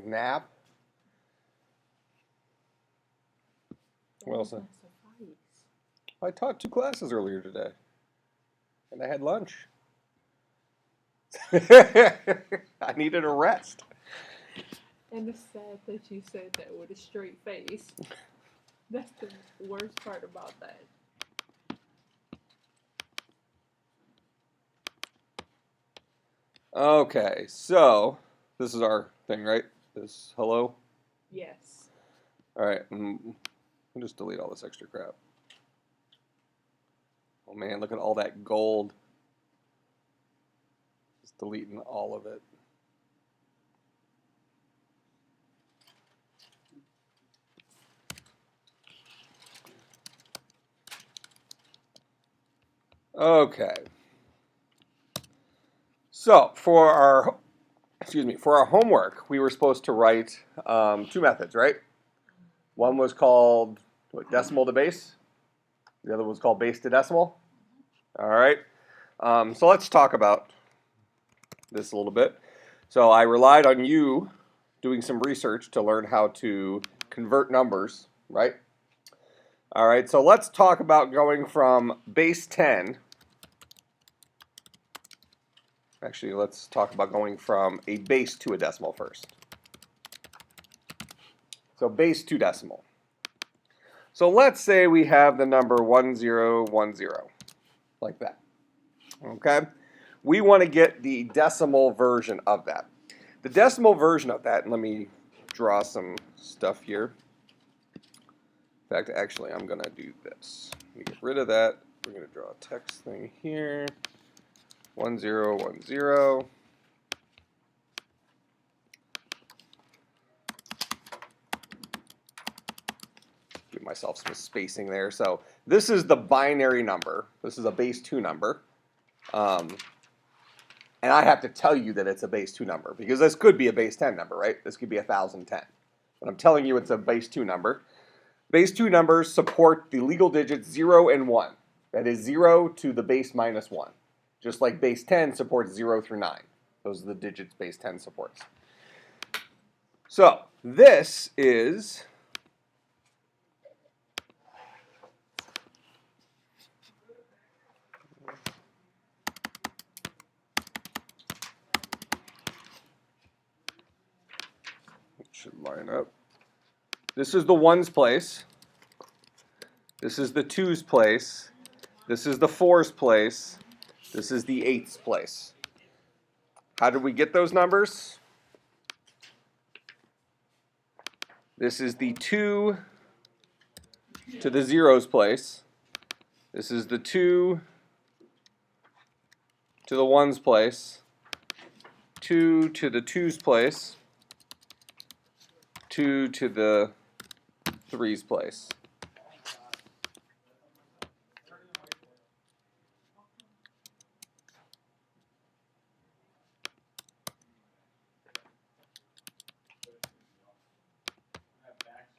Nap. What else? I taught 2 classes earlier today, and I had lunch. I needed a rest. And it's sad that you said that with a straight face. That's the worst part about that. Okay, so this is our thing, right? This hello? Yes. All right, I'll just delete all this extra crap. Oh man, look at all that gold. Just deleting all of it. Okay. So for our homework, we were supposed to write 2 methods, right? One was called decimal to base. The other was called base to decimal. All right. So let's talk about this a little bit. So I relied on you doing some research to learn how to convert numbers, right? All right. So let's talk about going from base 10. Actually, let's talk about going from a base to a decimal first. So base to decimal. So let's say we have the number 1010, like that. Okay? We want to get the decimal version of that. The decimal version of that, and let me draw some stuff here. In fact, actually, I'm going to do this. Let me get rid of that. We're going to draw a text thing here. 1010. Give myself some spacing there. So this is the binary number. This is a base 2 number. And I have to tell you that it's a base 2 number because this could be a base 10 number, right? This could be 1010. But I'm telling you it's a base 2 number. Base 2 numbers support the legal digits 0 and 1. That is 0 to the base minus 1. Just like base 10 supports 0 through 9. Those are the digits base 10 supports. So this is should line up. This is the ones place. This is the twos place. This is the fours place. This is the eighths place. How did we get those numbers? This is the 2 to the zeros place. This is the 2 to the ones place. 2 to the twos place. 2 to the threes place.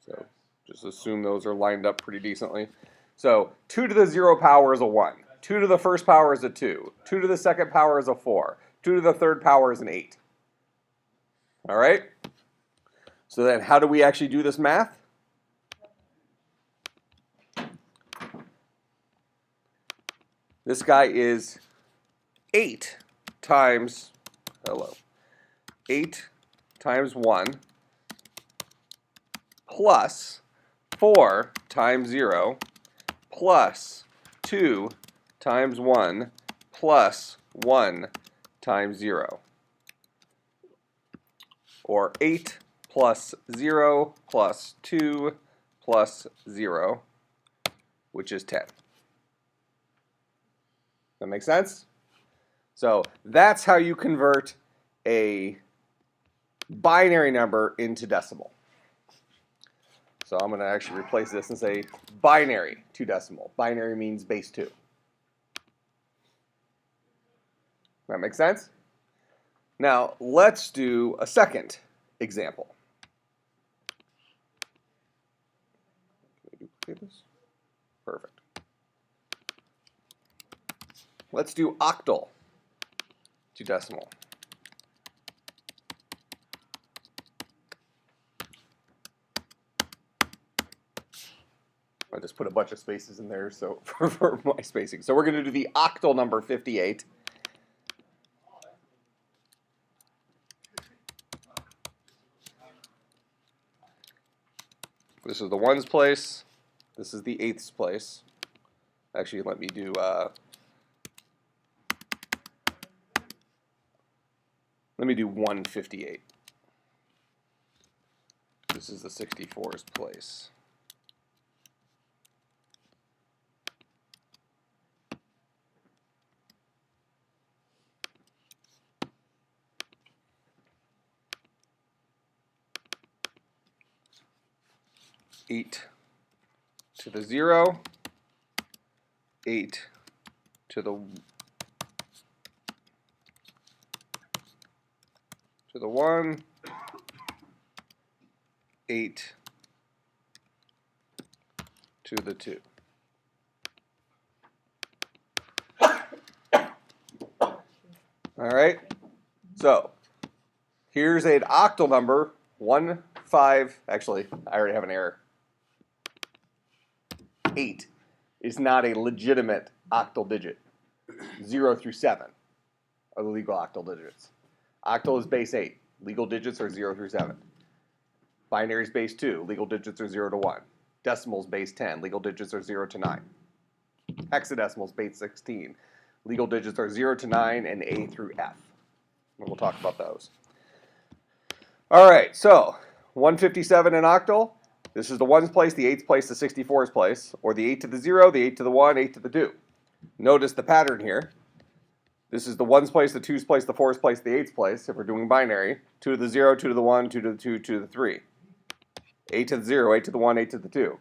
So just assume those are lined up pretty decently. So 2 to the 0 power is a 1. 2 to the first power is a 2. 2 to the second power is a 4. 2 to the third power is an 8. All right? So then how do we actually do this math? This guy is 8 times, 8 times 1 plus 4 times 0 plus 2 times 1 plus 1 times 0. Or 8 plus 0 plus 2 plus 0, which is 10. That make sense? So that's how you convert a binary number into decimal. So I'm going to actually replace this and say binary to decimal. Binary means base 2. That makes sense? Now let's do a second example. Can we duplicate this? Perfect. Let's do octal to decimal. I just put a bunch of spaces in there so for my spacing. So we're going to do the octal number 58. This is the ones place. This is the eighths place. Actually, let me do 158. This is the 64's place. Eight to the 0, 8 to the 1, 8 to the 2. All right, so here's an octal number, 1, 5, actually, I already have an error. 8 is not a legitimate octal digit. 0 through 7 are the legal octal digits. Octal is base 8. Legal digits are 0 through 7. Binary is base 2. Legal digits are 0 to 1. Decimal is base 10. Legal digits are 0 to 9. Hexadecimal is base 16. Legal digits are 0 to 9 and A through F. And we'll talk about those. All right, so 157 in octal. This is the ones place, the eighths place, the 64's place, or the 8 to the 0, the 8 to the 1, 8 to the 2. Notice the pattern here. This is the ones place, the twos place, the fours place, the eights place, if we're doing binary. 2 to the 0, 2 to the 1, 2 to the 2, 2 to the 3. 8 to the 0, 8 to the 1, 8 to the 2.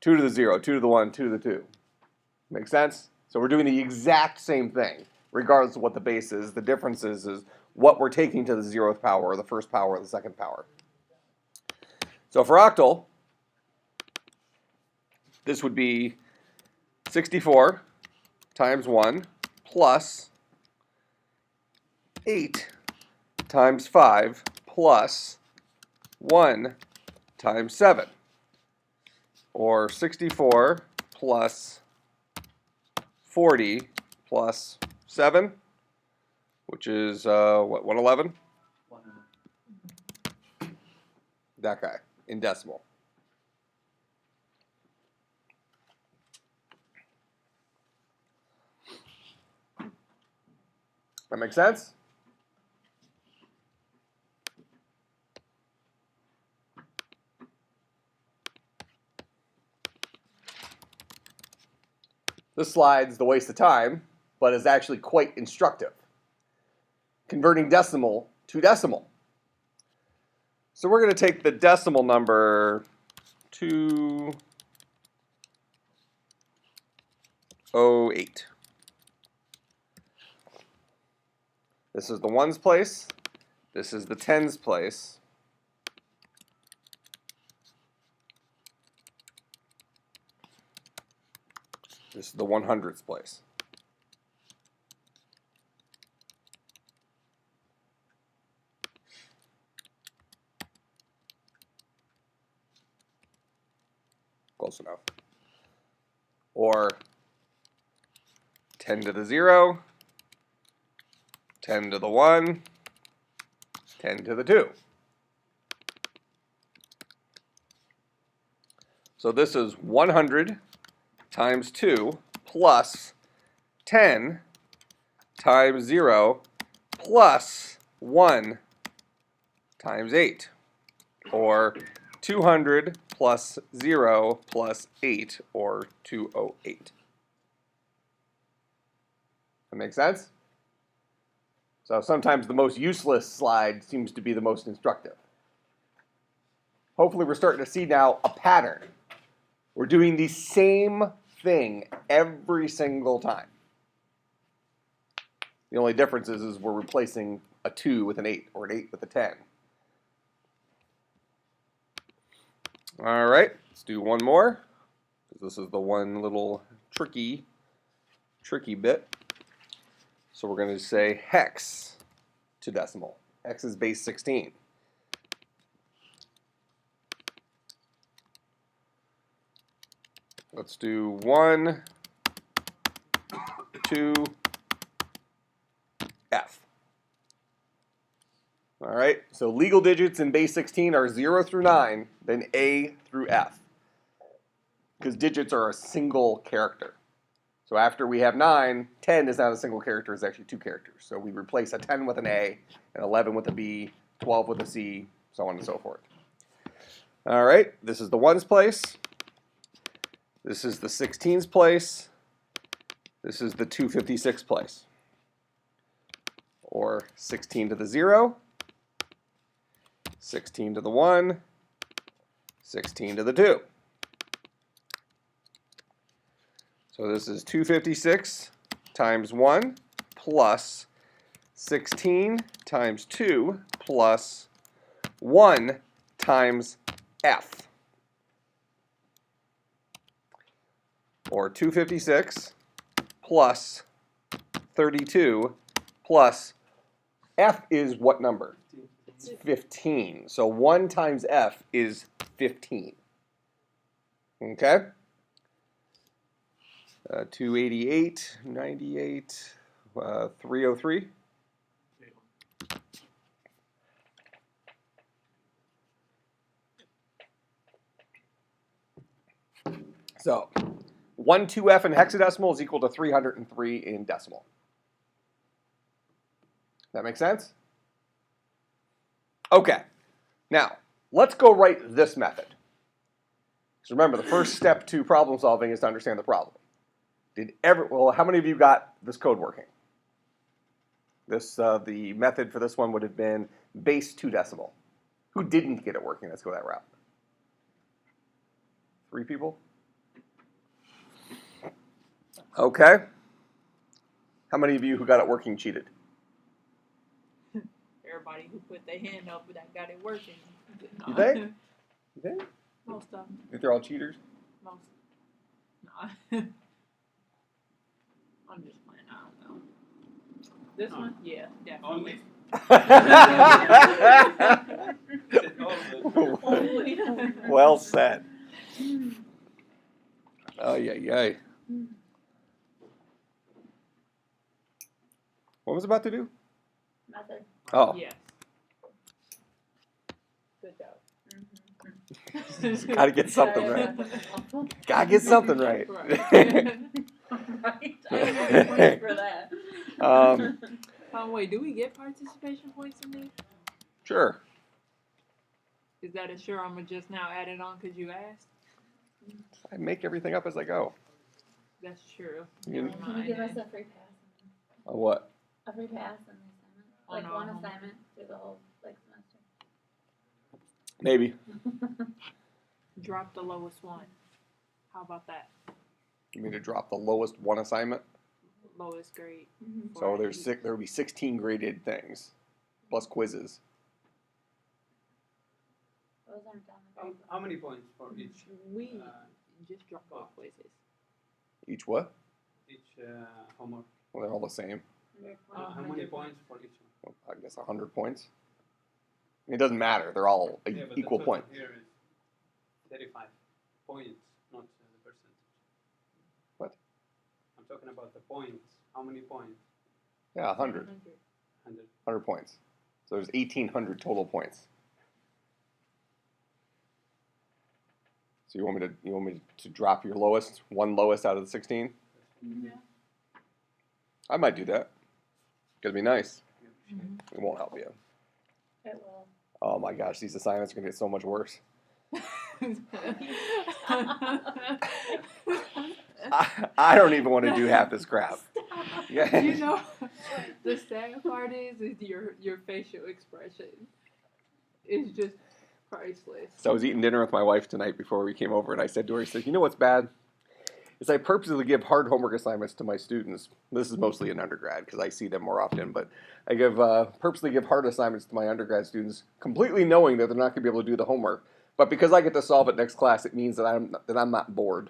2 to the 0, 2 to the 1, 2 to the 2. Make sense? So we're doing the exact same thing, regardless of what the base is. The difference is what we're taking to the 0th power, or the first power, or the second power. So for octal, this would be 64 times 1 plus 8 times 5 plus 1 times 7. Or 64 plus 40 plus 7, which is, 111? That guy, in decimal. That make sense? This slide's the waste of time, but is actually quite instructive. Converting decimal to decimal. So we're going to take the decimal number 208. This is the ones place. This is the tens place. This is the 100ths place. Close enough. Or 10 to the 0, 10 to the 1, 10 to the 2. So this is 100 times 2 plus 10 times 0 plus 1 times 8. Or 200 plus 0 plus 8, or 208. That make sense? So sometimes the most useless slide seems to be the most instructive. Hopefully we're starting to see now a pattern. We're doing the same thing every single time. The only difference is we're replacing a 2 with an 8 or an 8 with a 10. All right, let's do one more. This is the one little tricky bit. So we're going to say hex to decimal. Hex is base 16. Let's do 1, 2, F. All right, so legal digits in base 16 are 0 through 9, then A through F. Because digits are a single character. So after we have 9, 10 is not a single character, it's actually 2 characters. So we replace a 10 with an A, an 11 with a B, 12 with a C, so on and so forth. All right, this is the 1's place. This is the 16's place. This is the 256 place. Or 16 to the 0, 16 to the 1, 16 to the 2. So this is 256 times 1 plus 16 times 2 plus 1 times F. Or 256 plus 32 plus F is what number? It's 15. So 1 times F is 15. Okay? 288, 98, 303. So 12F in hexadecimal is equal to 303 in decimal. That make sense? Okay. Now, let's go write this method. So remember, the first step to problem solving is to understand the problem. Well, how many of you got this code working? The method for this one would have been base 2 decimal. Who didn't get it working? Let's go that route. 3 people? Okay. How many of you who got it working cheated? Everybody who put their hand up that got it working. You think? You think? Most of them. You think they're all cheaters? Most. No. I'm just playing. I don't know. This one? Yeah, definitely. Well said. Oh, yeah. What was I about to do? Method. Oh. Yes. Good job. Gotta get something right. Gotta get something right. Right. I get points for that. Wait, do we get participation points in these? Sure. Is that a sure I'm gonna just now add it on because you asked? I make everything up as I go. That's true. You- Never Can you mind give then. us a free pass? On what? A free pass on the assignment? On Like our one homework. assignment through the whole semester. Maybe. Drop the lowest one. How about that? You mean to drop the lowest one assignment? Lowest grade. So there would be 16 graded things, plus quizzes. Those aren't done. How many points for each? We just drop both quizzes. Each what? Each homework. Well, they're all the same. How many points for each one? Well, I guess 100 points. It doesn't matter. They're all Yeah, but equal the total point. here is 35 points, not the percentage. What? I'm talking about the points. How many points? Yeah, 100. 100. 100 points. So there's 1,800 total points. So you want me to drop your lowest, one lowest out of the 16? Yeah. I might do that. It'd be nice. Mm-hmm. It won't help you. It will. Oh my gosh, these assignments are gonna get so much worse. I don't even want to do half this crap. Yeah. You know, the sad part is your facial expression is just priceless. So I was eating dinner with my wife tonight before we came over, and I said to her, I said, you know what's bad? Is I purposely give hard homework assignments to my students. This is mostly in undergrad because I see them more often, but I purposely give hard assignments to my undergrad students, completely knowing that they're not going to be able to do the homework. But because I get to solve it next class, it means that I'm not bored.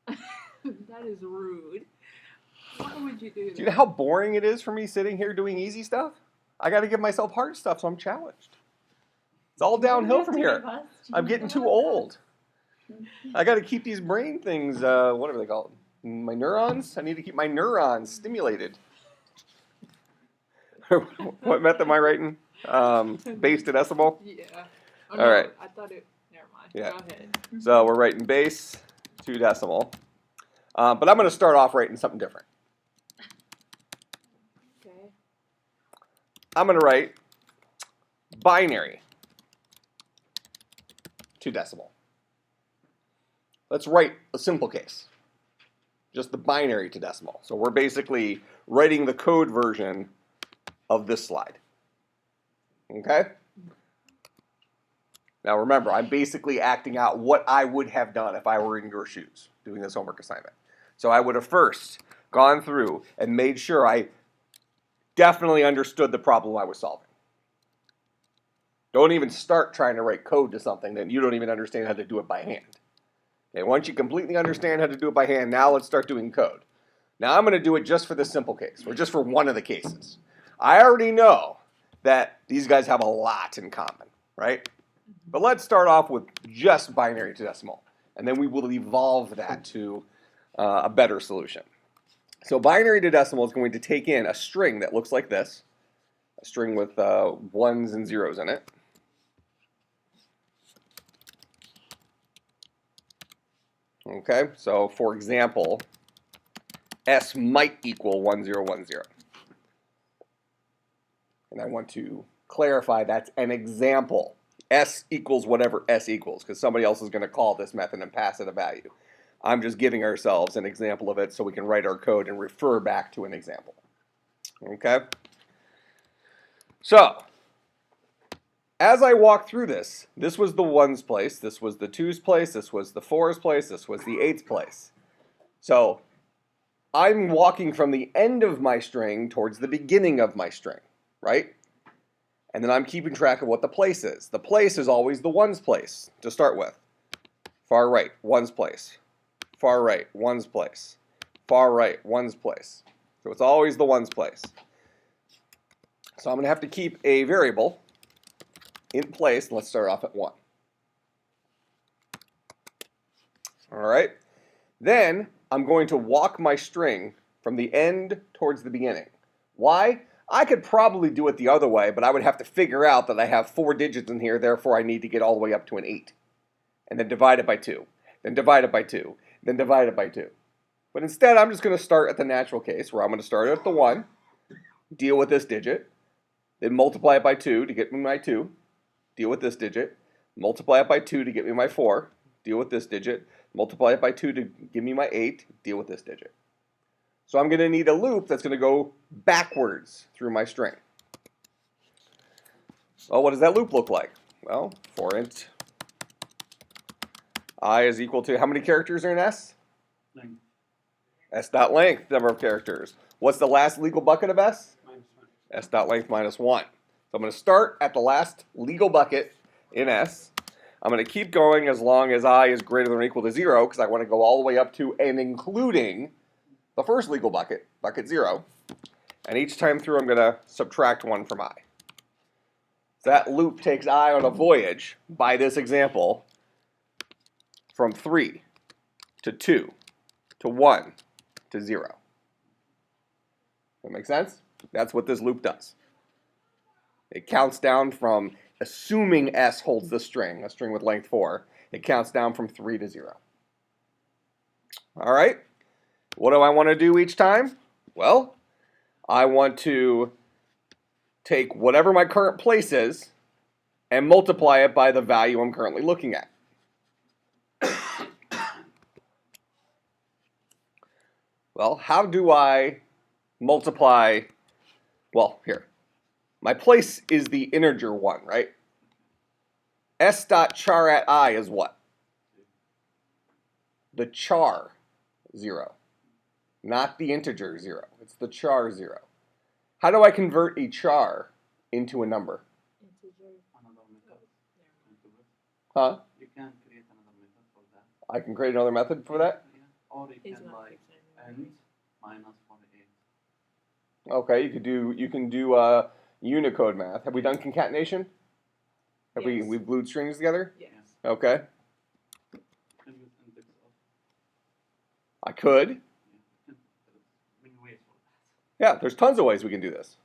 That is rude. Why would you do that? Do you know how boring it is for me sitting here doing easy stuff? I got to give myself hard stuff, so I'm challenged. It's all downhill from here. I'm getting too old. I got to keep these brain things, whatever they call them, my neurons. I need to keep my neurons stimulated. What method am I writing? Base to decimal? Yeah. Oh, All no, right. I thought it. Never mind. Yeah. Go ahead. So we're writing base to decimal. But I'm going to start off writing something different. Okay. I'm going to write binary to decimal. Let's write a simple case. Just the binary to decimal. So we're basically writing the code version of this slide. Okay? Now remember, I'm basically acting out what I would have done if I were in your shoes doing this homework assignment. So I would have first gone through and made sure I definitely understood the problem I was solving. Don't even start trying to write code to something that you don't even understand how to do it by hand. Okay, once you completely understand how to do it by hand, now let's start doing code. Now I'm going to do it just for this simple case, or just for one of the cases. I already know that these guys have a lot in common, right? But let's start off with just binary to decimal, and then we will evolve that to a better solution. So binary to decimal is going to take in a string that looks like this, a string with ones and zeros in it. Okay, so for example, S might equal 1010. And I want to clarify that's an example. S equals whatever S equals, because somebody else is going to call this method and pass it a value. I'm just giving ourselves an example of it so we can write our code and refer back to an example. Okay? So, as I walk through this, this was the ones place, this was the twos place, this was the fours place, this was the eights place. So, I'm walking from the end of my string towards the beginning of my string, right? And then I'm keeping track of what the place is. The place is always the ones place to start with. Far right, ones place. Far right, ones place. Far right, ones place. So it's always the ones place. So I'm going to have to keep a variable in place. Let's start off at 1. All right. Then I'm going to walk my string from the end towards the beginning. Why? I could probably do it the other way, but I would have to figure out that I have 4 digits in here, therefore I need to get all the way up to an 8. And then divide it by 2. Then divide it by 2. Then divide it by 2. But instead, I'm just going to start at the natural case, where I'm going to start at the 1, deal with this digit, then multiply it by 2 to get me my 2, deal with this digit, multiply it by 2 to get me my 4, deal with this digit, multiply it by 2 to give me my 8, deal with this digit. So I'm going to need a loop that's going to go backwards through my string. Well, what does that loop look like? Well, for int I is equal to, how many characters are in S? Length. S dot length, number of characters. What's the last legal bucket of S? -1. S dot length minus 1. So I'm going to start at the last legal bucket in S. I'm going to keep going as long as I is greater than or equal to 0, because I want to go all the way up to and including the first legal bucket, bucket 0. And each time through, I'm going to subtract 1 from I. So that loop takes I on a voyage, by this example, from 3 to 2 to 1 to 0. That make sense? That's what this loop does. It counts down from, assuming S holds the string, a string with length 4, it counts down from 3 to 0. All right? What do I want to do each time? Well, I want to take whatever my current place is and multiply it by the value I'm currently looking at. Well, how do I multiply? Well, here. My place is the integer 1, right? S dot char at I is what? The char 0. Not the integer 0. It's the char 0. How do I convert a char into a number? Integer. Another method. Huh? You can create another method for that. I can create another method for that? Yeah. Or you He's can not like fixing it. end minus 48. Okay, you can do Unicode math. Have we done concatenation? Have Yes. we've glued strings together? Yes. Okay. I could. Many ways for that. Yeah, there's tons of ways we can do this.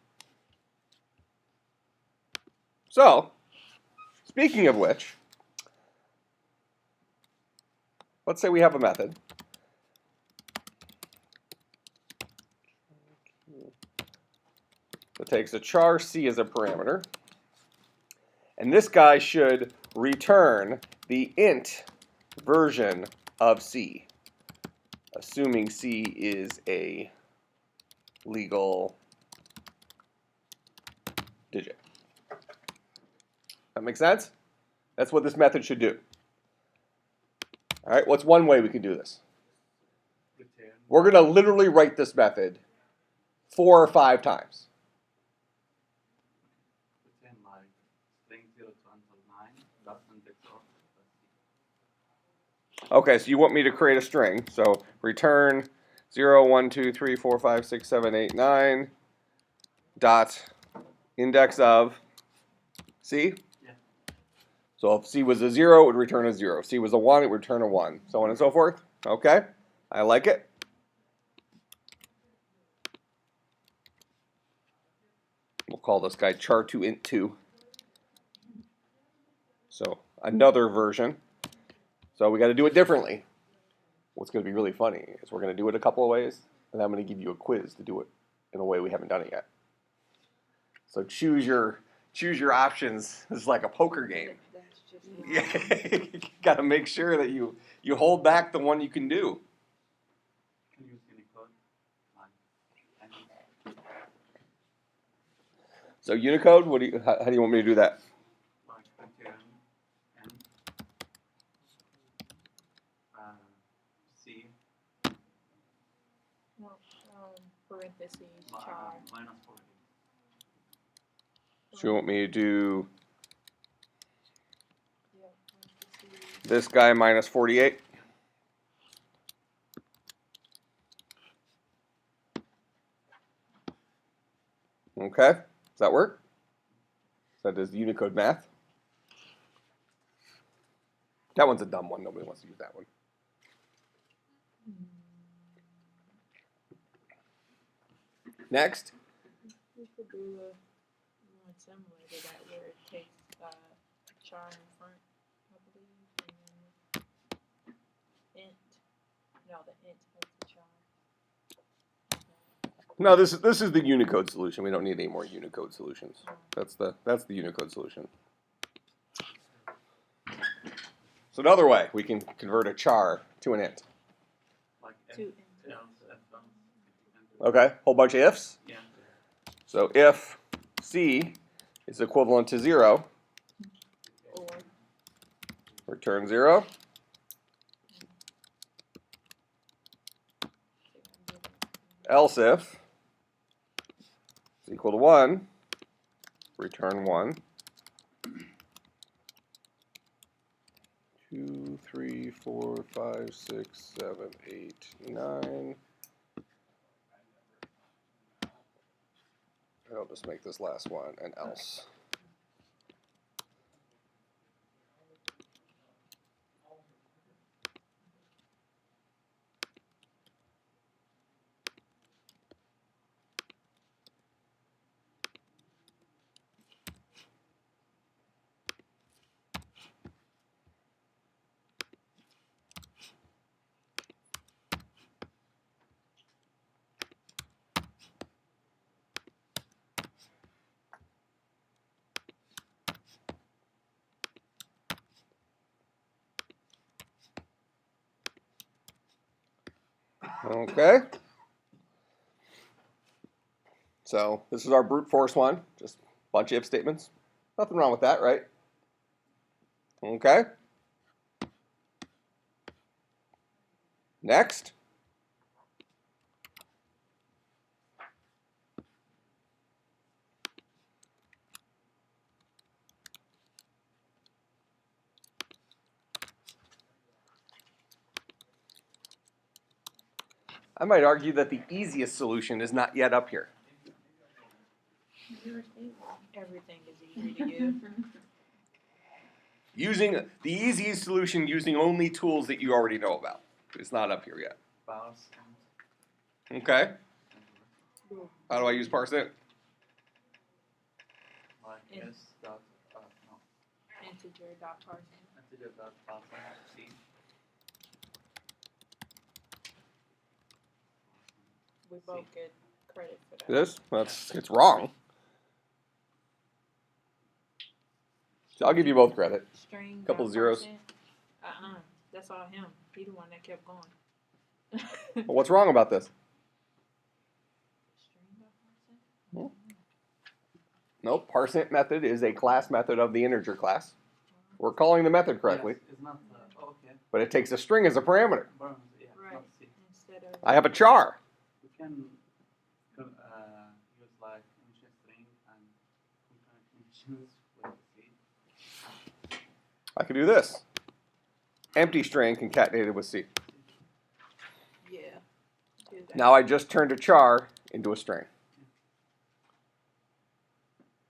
So, speaking of which, let's say we have a method. That takes a char c as a parameter. And this guy should return the int version of c, assuming c is a legal digit. That make sense? That's what this method should do. All right, what's one way we can do this? Return. We're going to literally write this method 4 or 5 times. Return like string 0 to until 9. Dot index of. Okay, so you want me to create a string. So return 0, 1, 2, 3, 4, 5, 6, 7, 8, 9 dot index of C. Yeah. So if C was a 0, it would return a 0. If C was a 1, it would return a 1. So on and so forth. Okay, I like it. We'll call this guy char2int2. So another version. So we got to do it differently. What's going to be really funny is we're going to do it a couple of ways, and then I'm going to give you a quiz to do it in a way we haven't done it yet. So choose your options. This is like a poker game. That's just Yeah, you got to make sure that you hold back the one you can do. You can use Unicode. Like, So Unicode, how do you want me to do that? like return and C no, parentheses char. minus 40. So you want me to do Yeah, parentheses. this guy minus 48? Okay, does that work? So that does Unicode math. That one's a dumb one. Nobody wants to use that one. Next. We could do one similar to that where it takes char in front, I believe, and then int. No, the int has the char. No, this is the Unicode solution. We don't need any more Unicode solutions. That's the Unicode solution. So another way we can convert a char to an int. Like To else, int. F1. Okay, whole bunch of ifs. Yeah. So if c is equivalent to 0, Or return 0. Else if is equal to 1, return 1. 2, 3, 4, 5, 6, 7, 8, 9. I'll just make this last one an else. Okay. So this is our brute force one, just a bunch of if statements. Nothing wrong with that, right? Okay. Next. I might argue that the easiest solution is not yet up here. everything is easy to do. Using the easiest solution using only tools that you already know about. It's not up here yet. parse Okay. Little How do I use parse int? like Int. s dot no integer dot parsing. integer dot parse c. We both get credit for that. This? It's wrong. So I'll give you both credit. String. Couple dot zeros. parsing. That's all him. He the one that kept going. Well, what's wrong about this? String dot parsing? Nope. Parse int method is a class method of the integer class. We're calling the method correctly, Yes, it's not okay. but it takes a string as a parameter. Burns, yeah, Right. not c. Instead of. I have a char. We can use like function string and functions with c. I can do this. Empty string concatenated with C. Yeah. Do that. Now I just turned a char into a string.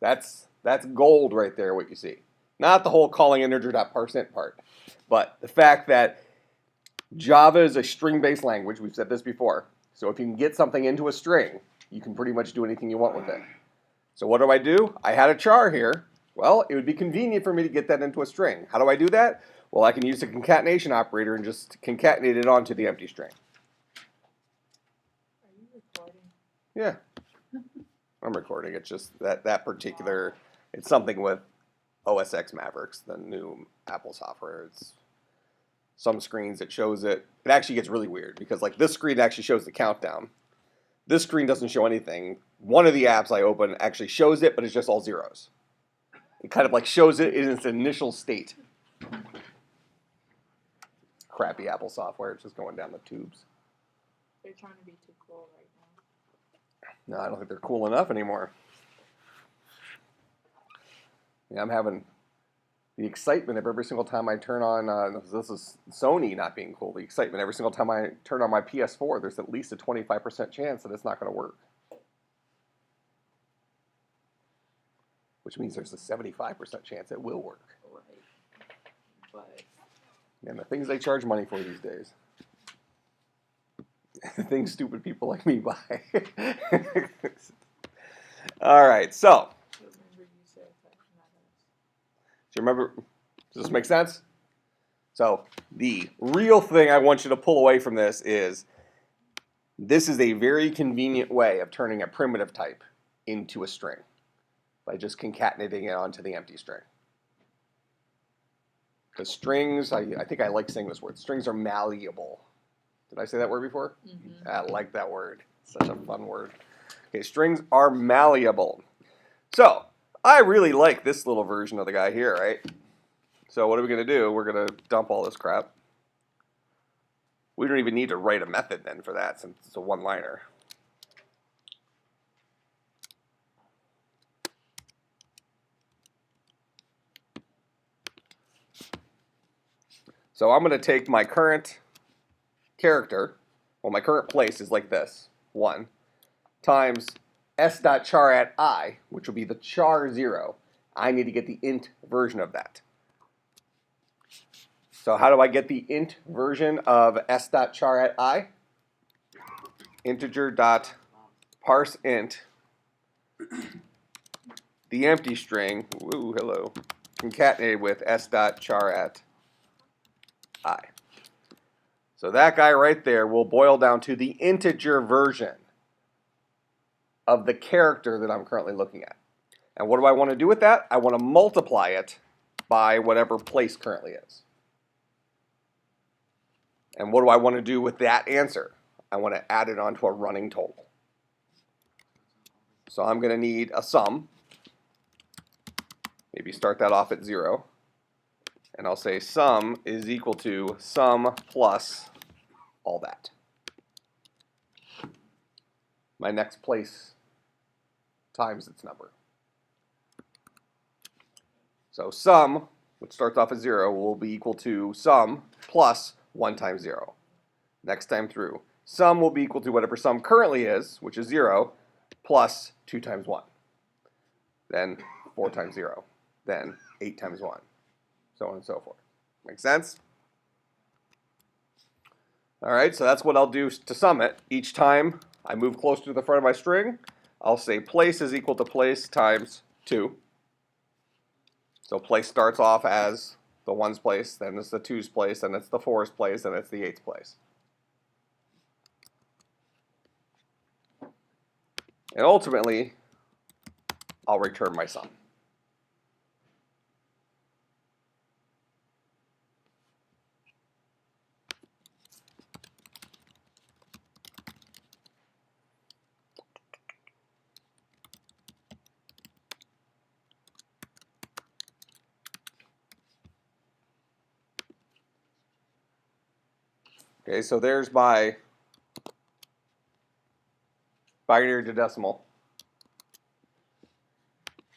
That's gold right there, what you see. Not the whole calling integer.parseInt part, but the fact that Java is a string-based language. We've said this before. So if you can get something into a string, you can pretty much do anything you want with it. So what do? I had a char here. Well, it would be convenient for me to get that into a string. How do I do that? Well, I can use the concatenation operator and just concatenate it onto the empty string. Are you recording? Yeah. I'm recording. It's just that particular, it's something with OS X Mavericks, the new Apple software. It's some screens it shows it. It actually gets really weird because like this screen actually shows the countdown. This screen doesn't show anything. One of the apps I open actually shows it, but it's just all zeros. It kind of like shows it in its initial state. Crappy Apple software. It's just going down the tubes. They're trying to be too cool right now. No, I don't think they're cool enough anymore. Yeah, I'm having the excitement of every single time I turn on, this is Sony not being cool, the excitement every single time I turn on my PS4, there's at least a 25% chance that it's not going to work. Which means there's a 75% chance it will work. Right. But And the things they charge money for these days. The things stupid people like me buy. All right, so. remember you said that, not us. Do you remember? Does this make sense? So the real thing I want you to pull away from this is a very convenient way of turning a primitive type into a string by just concatenating it onto the empty string. Because strings, I think I like saying this word, strings are malleable. Did I say that word before? Mm-hmm. I like that word. It's such a fun word. Okay, strings are malleable. So I really like this little version of the guy here, right? So what are we going to do? We're going to dump all this crap. We don't even need to write a method then for that since it's a one-liner. So I'm going to take my current character, well, my current place is like this, 1, times s.char at I, which will be the char 0. I need to get the int version of that. So how do I get the int version of s.char at I? Integer.parseInt, the empty string, woo, hello, concatenated with s.char at I. So that guy right there will boil down to the integer version of the character that I'm currently looking at. And what do I want to do with that? I want to multiply it by whatever place currently is. And what do I want to do with that answer? I want to add it onto a running total. So I'm going to need a sum. Maybe start that off at 0. And I'll say sum is equal to sum plus all that. My next place times its number. So sum, which starts off at 0, will be equal to sum plus 1 times 0. Next time through, sum will be equal to whatever sum currently is, which is 0, plus 2 times 1. Then 4 times 0. Then 8 times 1. So on and so forth. Make sense? All right, so that's what I'll do to sum it. Each time I move closer to the front of my string, I'll say place is equal to place times 2. So place starts off as the 1's place, then it's the 2's place, then it's the 4's place, then it's the 8's place. And ultimately, I'll return my sum. Okay, so there's my binary to decimal.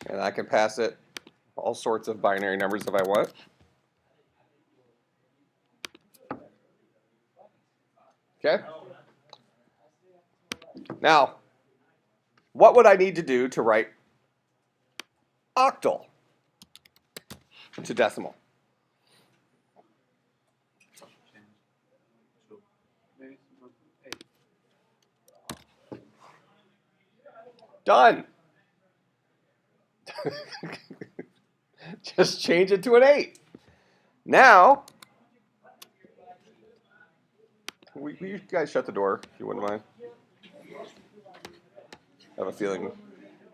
And I can pass it all sorts of binary numbers if I want. Okay? Now, what would I need to do to write octal to decimal? Maybe it's not 8. Done. Just change it to an 8. Now, will you guys shut the door if you wouldn't mind? I have a feeling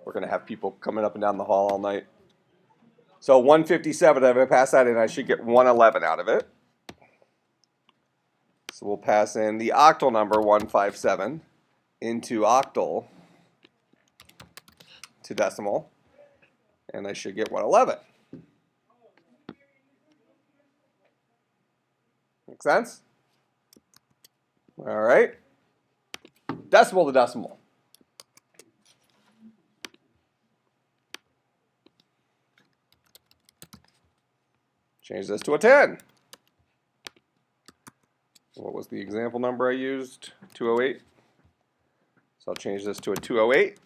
we're going to have people coming up and down the hall all night. So 157, if I pass that in, I should get 111 out of it. So we'll pass in the octal number 157 into octal to decimal, and I should get 111. Make sense? All right. Decimal to decimal. Change this to a 10. What was the example number I used? 208. So I'll change this to a 208.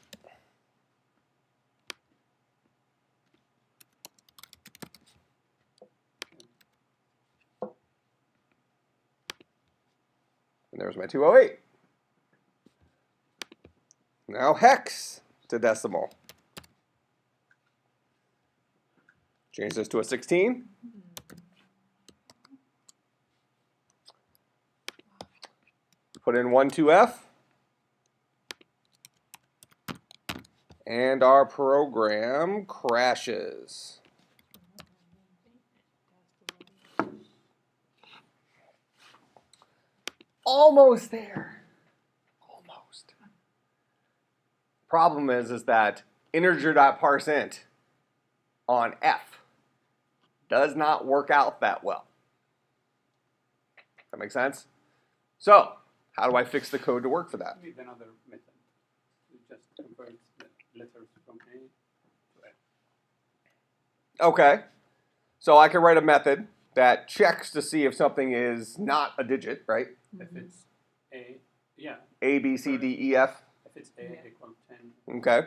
And there's my 208. Now hex to decimal. Change this to a 16. Put in 12F. And our program crashes. Almost there. Almost. Problem is that integer.parseInt on F does not work out that well. That make sense? So, how do I fix the code to work for that? With another method. You just convert the letters from A to F. Okay. So I can write a method that checks to see if something is not a digit, right? If it's A, yeah. A, B, C, D, E, F. If it's A equal 10. Okay.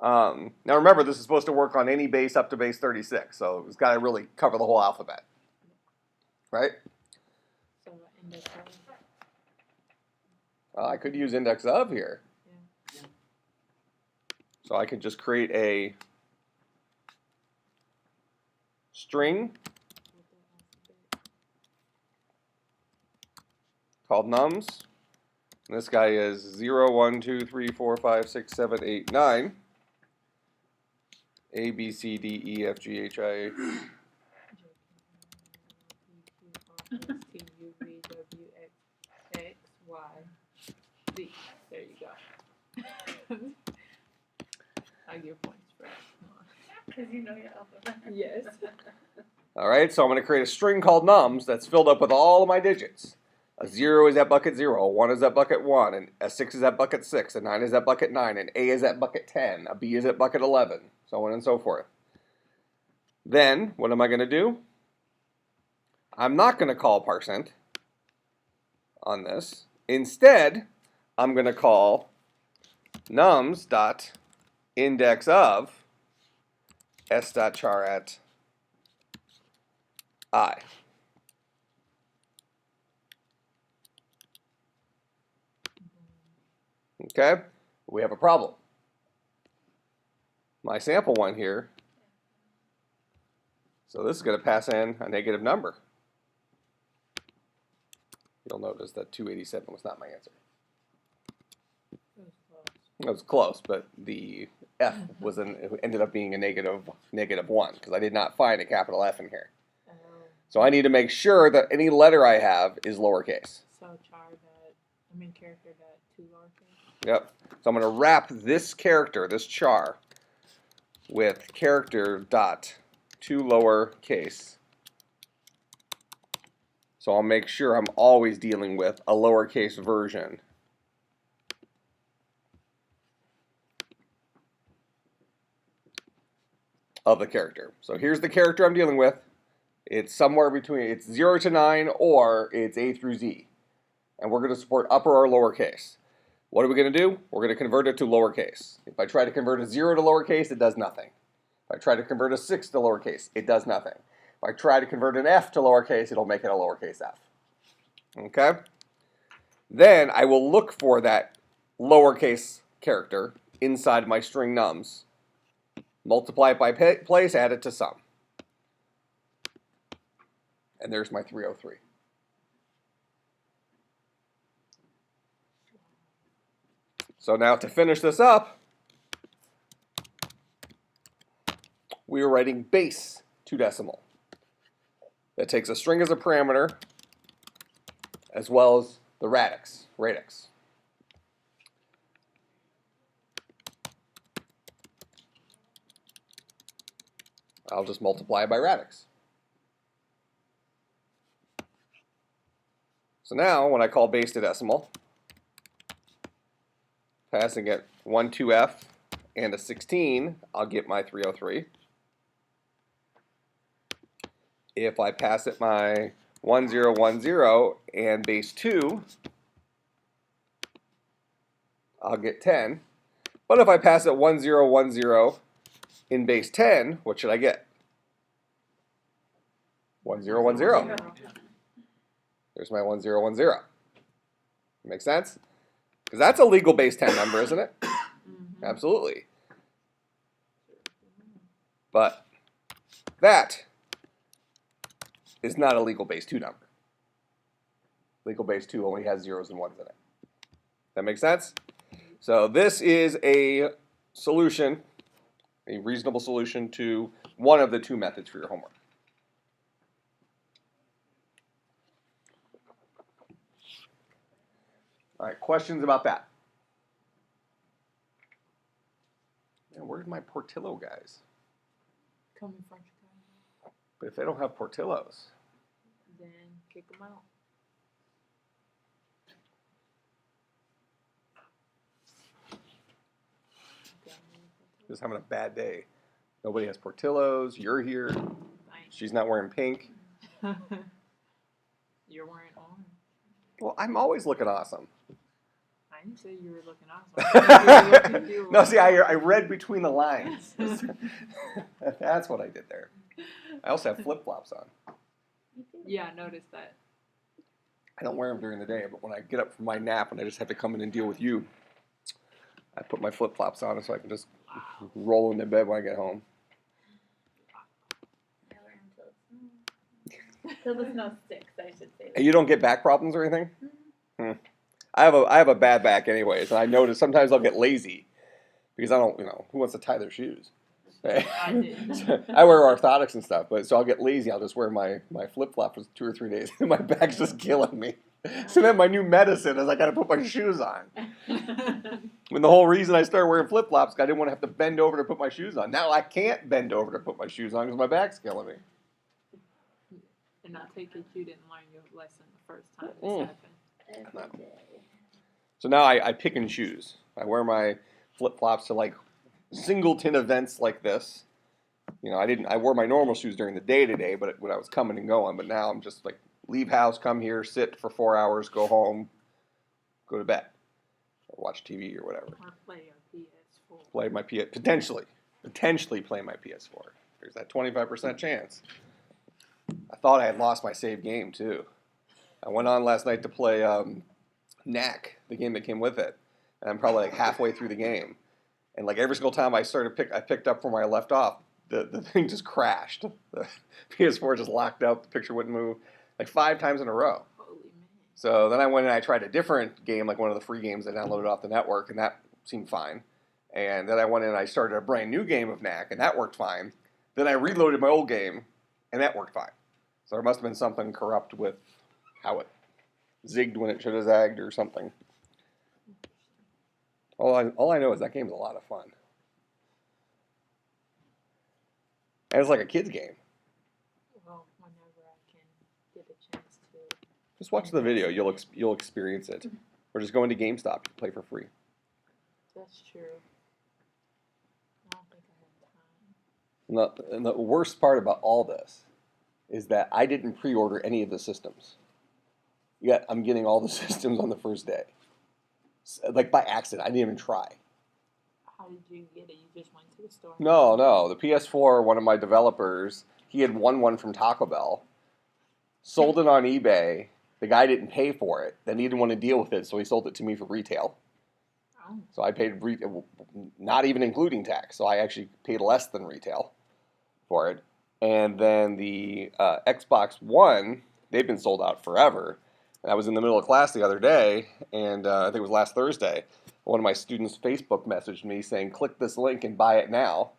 Now remember, this is supposed to work on any base up to base 36, so it's got to really cover the whole alphabet, right? So index I could use index of here. Yeah. So I could just create a string called nums. And this guy is 0, 1, 2, 3, 4, 5, 6, 7, 8, 9. A, B, C, D, E, F, G, H, I. Z. There you go. I give points for that. Because you know your alphabet. Yes. All right, so I'm going to create a string called nums that's filled up with all of my digits. A 0 is at bucket 0, a 1 is at bucket 1, and a 6 is at bucket 6, a 9 is at bucket 9, and A is at bucket 10, a B is at bucket 11, so on and so forth. Then, what am I going to do? I'm not going to call parseInt on this. Instead, I'm going to call nums.index of s.char at I. Okay, we have a problem. My sample one here, so this is going to pass in a negative number. You'll notice that 287 was not my answer. It was close, but the F was ended up being a negative 1 because I did not find a capital F in here. So I need to make sure that any letter I have is lowercase. So character dot 2 lowercase. Yep. So I'm going to wrap this character, this char, with character dot 2 lowercase. So I'll make sure I'm always dealing with a lowercase version of the character. So here's the character I'm dealing with. It's somewhere between, it's 0 to 9 or it's A through Z. And we're going to support upper or lowercase. What are we going to do? We're going to convert it to lowercase. If I try to convert a 0 to lowercase, it does nothing. If I try to convert a 6 to lowercase, it does nothing. If I try to convert an F to lowercase, it'll make it a lowercase f. Okay? Then I will look for that lowercase character inside my string nums, multiply it by place, add it to sum. And there's my 303. So now to finish this up, we are writing base 2 decimal. That takes a string as a parameter, as well as the radix. I'll just multiply it by radix. So now, when I call base to decimal, passing it 1, 2f, and a 16, I'll get my 303. If I pass it my 1, 0, 1, 0, and base 2, I'll get 10. But if I pass it 1, 0, 1, 0 in base 10, what should I get? 1, 0, 1, 0. There's my 1, 0, 1, 0. Make sense? Because that's a legal base 10 number, isn't it? Absolutely. But that is not a legal base 2 number. Legal base 2 only has zeros and ones in it. That makes sense? So this is a solution, a reasonable solution to one of the 2 methods for your homework. All right, questions about that? Man, where's my Portillo guys? Come in front of But if they don't have Portillos, then kick them out. just having a bad day. Nobody has Portillos. You're here. She's not wearing pink. You're wearing orange. Well, I'm always looking awesome. I didn't say you were looking awesome. No, see, I read between the lines. That's what I did there. I also have flip-flops on. Yeah, I noticed that. I don't wear them during the day, but when I get up from my nap and I just have to come in and deal with you, I put my flip-flops on so I can just roll into bed when I get home. Till the snow sticks, I should say. And you don't get back problems or anything? I have a bad back anyways, and I notice sometimes I'll get lazy because I don't, who wants to tie their shoes? I did. I wear orthotics and stuff, but so I'll get lazy. I'll just wear my flip-flop for 2 or 3 days. My back's just killing me. So then my new medicine is I got to put my shoes on. When the whole reason I started wearing flip-flops, I didn't want to have to bend over to put my shoes on. Now I can't bend over to put my shoes on because my back's killing me. And I take it you didn't learn your lesson the first time this happened. No. So now I pick and choose. I wear my flip-flops to like singleton events like this. I wore my normal shoes during the day today, but when I was coming and going. But now I'm just like leave house, come here, sit for 4 hours, go home, go to bed, or watch TV or whatever. Or play a PS4. Play my potentially play my PS4. There's that 25% chance. I thought I had lost my save game too. I went on last night to play NAC, the game that came with it. and I'm probably like halfway through the game, and like every single time I picked up from where I left off, the thing just crashed. The PS4 just locked up. The picture wouldn't move, like 5 times in a row. Holy man. So then I went and I tried a different game, like one of the free games I downloaded off the network, and that seemed fine. And then I went in and I started a brand new game of Knack, and that worked fine. Then I reloaded my old game, and that worked fine. So there must have been something corrupt with how it zigged when it should have zagged or something. All I know is that game is a lot of fun. And it's like a kid's game. Well, whenever I can get a chance to. Just watch the video. You'll experience it. Or just go into GameStop. You play for free. That's true. I don't think I have time. And the worst part about all this is that I didn't pre-order any of the systems. Yet I'm getting all the systems on the first day. Like by accident. I didn't even try. How did you get it? You just went to the store? No. The PS4, one of my developers, he had won one from Taco Bell, sold it on eBay. The guy didn't pay for it. Then he didn't want to deal with it, so he sold it to me for retail. Oh. So I paid, not even including tax, so I actually paid less than retail for it. And then the Xbox One, they've been sold out forever. And I was in the middle of class the other day, and I think it was last Thursday, one of my students Facebook messaged me saying, click this link and buy it now.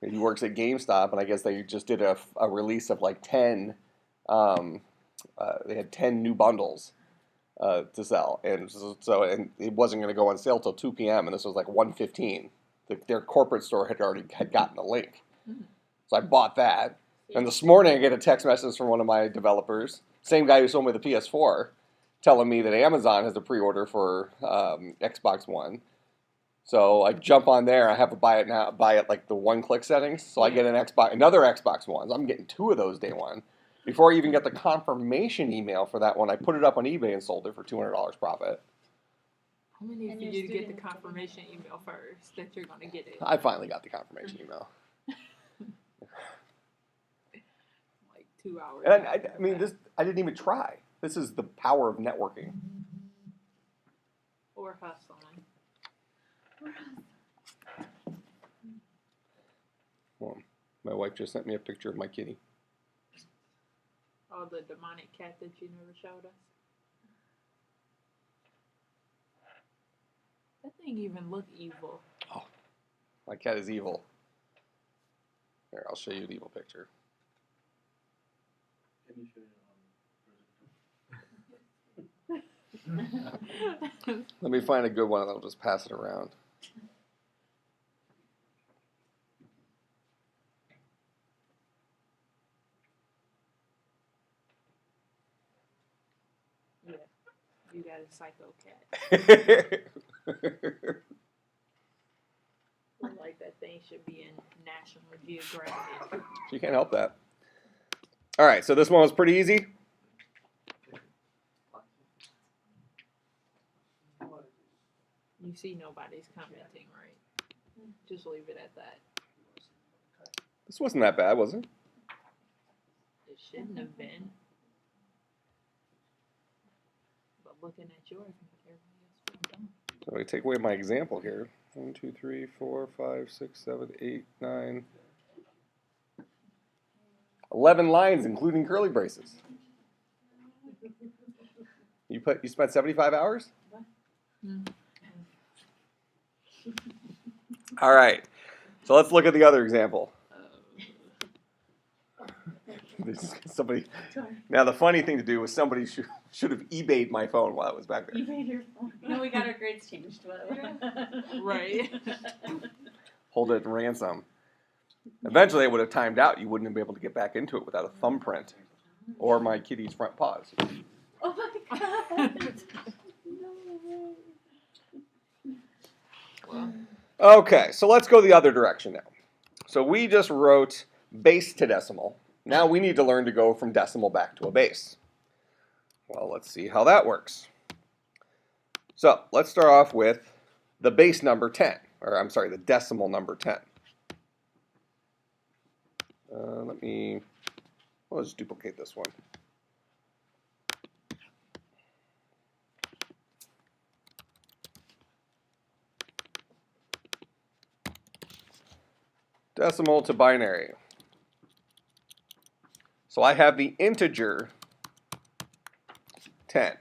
And he works at GameStop, and I guess they just did a release of like 10, they had 10 new bundles to sell. And so it wasn't going to go on sale till 2 p.m., and this was like 1:15. Their corporate store had already gotten the link. So I bought that. And this morning I get a text message from one of my developers, same guy who sold me the PS4, telling me that Amazon has a pre-order for Xbox One. So I jump on there. I have to buy it like the one-click settings. So I get another Xbox One. So I'm getting 2 of those day one. Before I even get the confirmation email for that one, I put it up on eBay and sold it for $200 profit. How many And for your you to get the student- confirmation email first that you're going to get it? I finally got the confirmation email. Like 2 hours. And after I mean, that. I didn't even try. This is the power of networking. Or hustling. Well, my wife just sent me a picture of my kitty. Oh, the demonic cat that you never showed us. That thing even look evil. My cat is evil. Here, I'll show you the evil picture. Can you show your Let me find a good one and I'll just pass it around. Yeah, you got a psycho cat. Look like that thing should be in National Geographic. You can't help that. All right, so this one was pretty easy. You see nobody's commenting, right? Just leave it at that. This wasn't that bad, was it? It shouldn't have been. But looking at yours, everybody else was done. So I take away my example here. 1, 2, 3, 4, 5, 6, 7, 8, 9. 11 lines, including curly braces. You spent 75 hours? All right. So let's look at the other example. Somebody. Now the funny thing to do was somebody should have eBayed my phone while it was back there. You made your phone. No, we got our grades changed. Right. Hold it in ransom. Eventually it would have timed out. You wouldn't have been able to get back into it without a thumbprint or my kitty's front paws. Oh my god. No way. Okay, so let's go the other direction now. So we just wrote base to decimal. Now we need to learn to go from decimal back to a base. Well, let's see how that works. So let's start off with the base number 10, or I'm sorry, the decimal number 10. I'll just duplicate this one. decimal to binary. So I have the integer 10.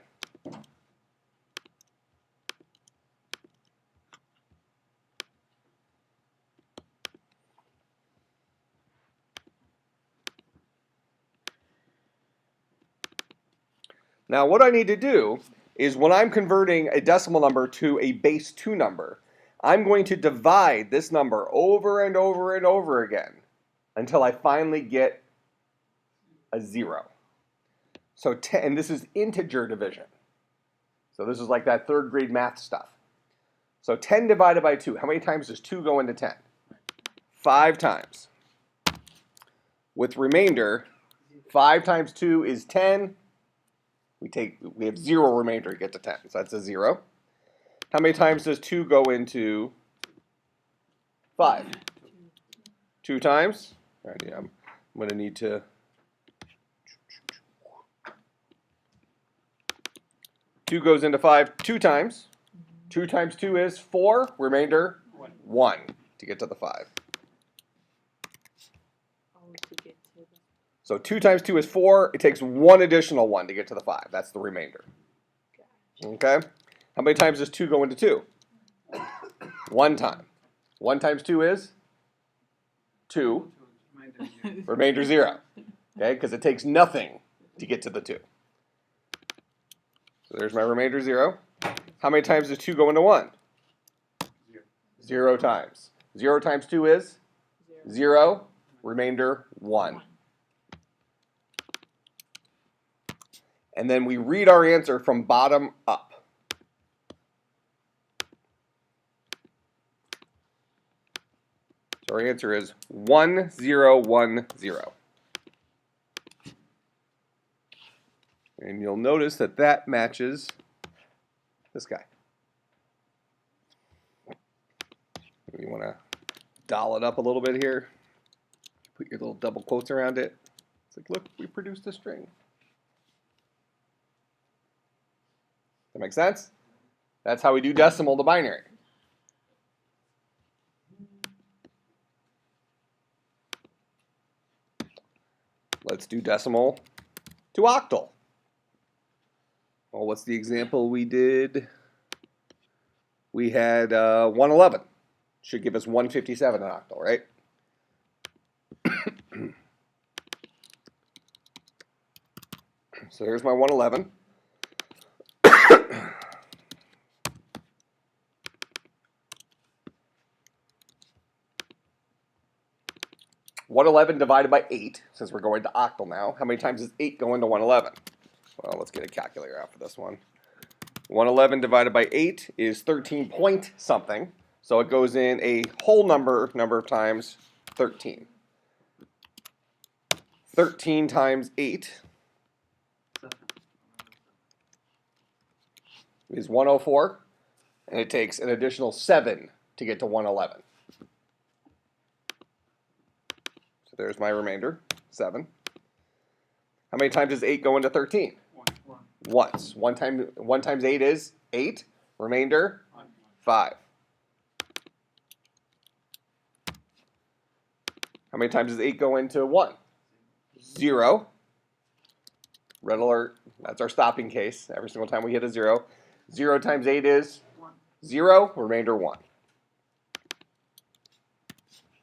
Now what I need to do is when I'm converting a decimal number to a base 2 number, I'm going to divide this number over and over and over again until I finally get a 0. So 10, and this is integer division. So this is like that 3rd grade math stuff. So 10 divided by 2, how many times does 2 go into 10? 5 times. With remainder, 5 times 2 is 10. We have 0 remainder to get to 10, so that's a 0. How many times does 2 go into 5? 2 times. All right, yeah, I'm going to need to. 2 goes into 5 2 times. 2 times 2 is 4. Remainder 1 to get to the 5. To get to the So 2 times 2 is 4. It takes 1 additional 1 to get to the 5. That's the remainder. Okay? How many times does 2 go into 2? 1 time. 1 times 2 is 2. Remainder 0. Okay? Because it takes nothing to get to the 2. So there's my remainder 0. How many times does 2 go into 1? 0 times. 0 times 2 is 0. Remainder 1. And then we read our answer from bottom up. So our answer is 1010. And you'll notice that that matches this guy. You want to doll it up a little bit here. Put your little double quotes around it. It's like, look, we produced a string. That make sense? That's how we do decimal to binary. Let's do decimal to octal. Well, what's the example we did? We had 111. Should give us 157 in octal, right? So here's my 111. 111 divided by 8, since we're going to octal now. How many times does 8 go into 111? Well, let's get a calculator out for this one. 111 divided by 8 is 13 point something. So it goes in a whole number of times, 13. 13 times 8 is 104. And it takes an additional 7 to get to 111. So there's my remainder, 7. How many times does 8 go into 13? Once. 1 times 8 is 8. Remainder, 5. How many times does 8 go into 1? 0. Red alert. That's our stopping case. Every single time we hit a 0. 0 times 8 is 0. Remainder 1.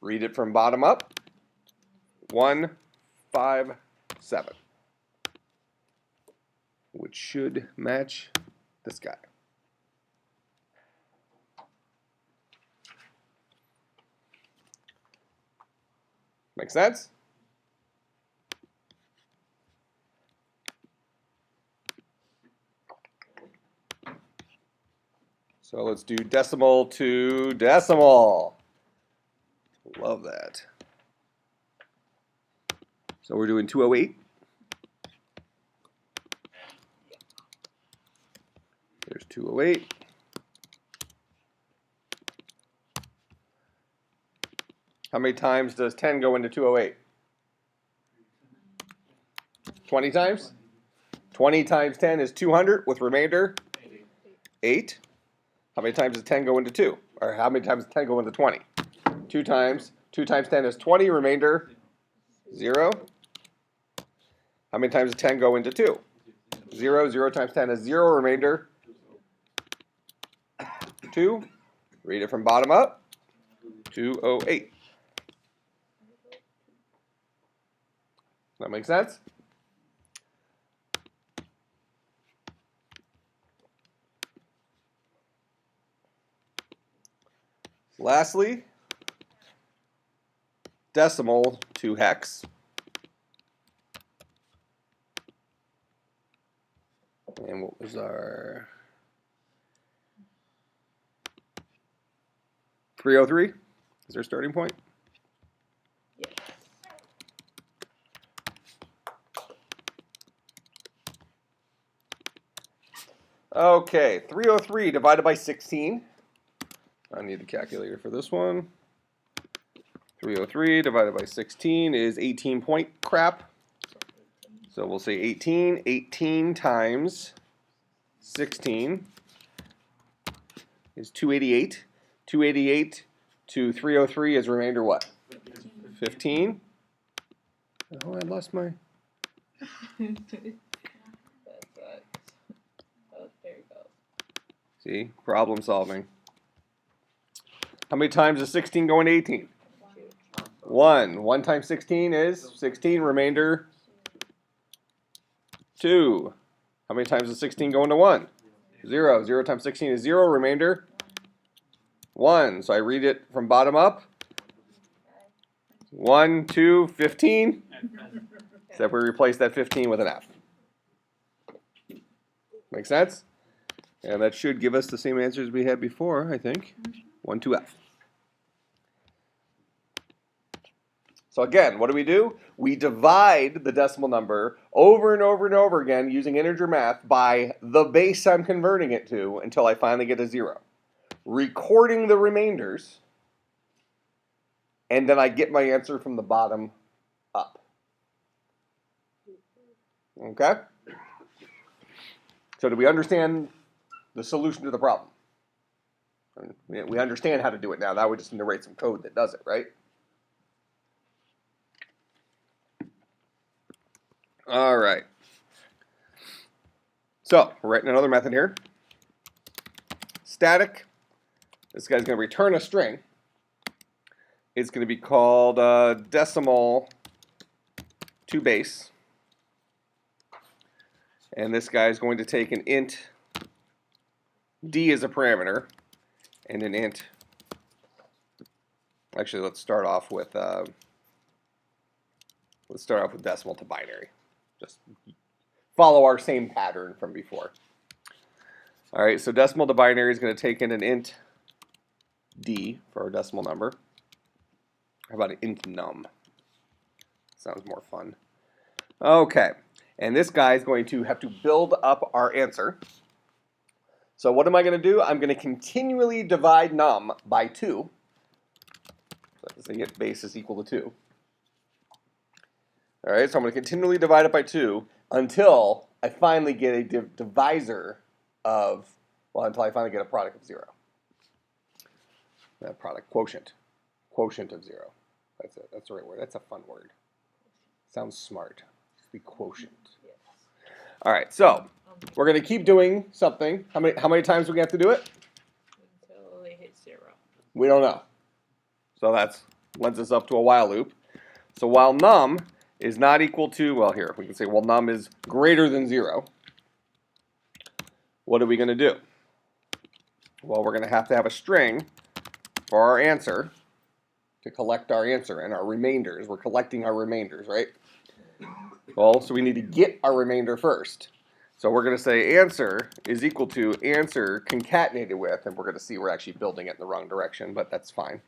Read it from bottom up. 1, 5, 7. Which should match this guy. Make sense? So let's do decimal to decimal. Love that. So we're doing 208. There's 208. How many times does 10 go into 208? 20 times? 20 times 10 is 200 with remainder 8. How many times does 10 go into 2? Or how many times does 10 go into 20? 2 times 2 times 10 is 20, remainder 0. How many times does 10 go into 2? 0. 0 times 10 is 0, remainder 2. Read it from bottom up. 208. That make sense? Lastly, decimal to hex. And what was our 303? Is there a starting point? Yes. Okay, 303 divided by 16. I need the calculator for this one. 303 divided by 16 is 18 point crap. So we'll say 18. 18 times 16 is 288. 288 to 303 is remainder what? 15. Oh, I lost my... That sucks. Oh, there you go. See, problem solving. How many times does 16 go into 18? 1. 1 times 16 is 16, remainder 2. How many times does 16 go into 1? 0. 0 times 16 is 0, remainder 1. So I read it from bottom up. 1, 2, 15. Except we replace that 15 with an F. Make sense? And that should give us the same answers we had before, I think. 1, 2, F. So again, what do? We divide the decimal number over and over and over again using integer math by the base I'm converting it to until I finally get a 0. Recording the remainders, and then I get my answer from the bottom up. Okay? So do we understand the solution to the problem? We understand how to do it now. Now we just need to write some code that does it, right? All right. So we're writing another method here. Static. This guy's going to return a string. It's going to be called decimal to base. And this guy is going to take an int d as a parameter and an int. Actually, let's start off with decimal to binary. Just follow our same pattern from before. All right, so decimal to binary is going to take in an int d for our decimal number. How about an int num? Sounds more fun. Okay, and this guy is going to have to build up our answer. So what am I going to do? I'm going to continually divide num by 2. So get base is equal to 2. All right, so I'm going to continually divide it by 2 until I finally get a divisor of, well, until I finally get a product of 0. That product, quotient. Quotient of 0. That's it. That's the right word. That's a fun word. Sounds smart. It's the quotient. Yes. All right, so we're going to keep doing something. How many times do we have to do it? Until it hits 0. We don't know. So that's lends us up to a while loop. So while num is not equal to, well, here, we can say, well, num is greater than 0. What are we going to do? Well, we're going to have a string for our answer to collect our answer and our remainders. We're collecting our remainders, right? Well, so we need to get our remainder first. So we're going to say answer is equal to answer concatenated with, and we're going to see we're actually building it in the wrong direction, but that's fine.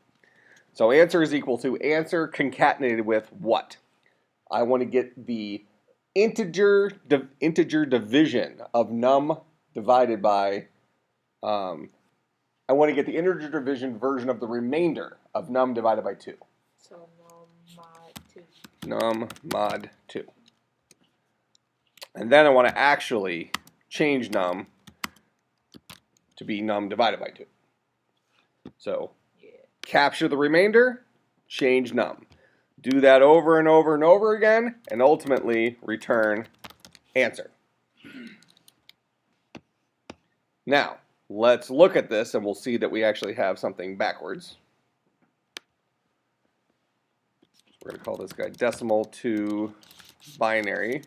So answer is equal to answer concatenated with what? I want to get the integer division of num divided by, I want to get the integer division version of the remainder of num divided by 2. So num mod 2. Num mod 2. And then I want to actually change num to be num divided by 2. So capture the remainder, change num. Do that over and over and over again, and ultimately return answer. Now, let's look at this, and we'll see that we actually have something backwards. We're going to call this guy decimal to binary.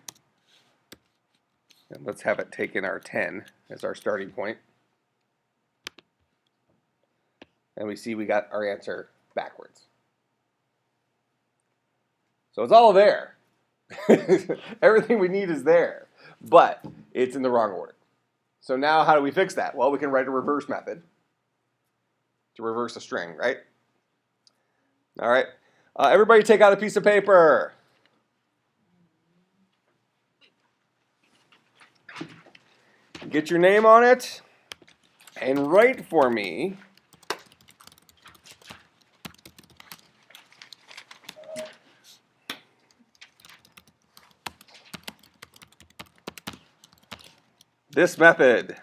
And let's have it take in our 10 as our starting point. And we see we got our answer backwards. So it's all there. Everything we need is there, but it's in the wrong order. So now how do we fix that? Well, we can write a reverse method to reverse a string, right? All right. Everybody take out a piece of paper. Get your name on it and write for me this method.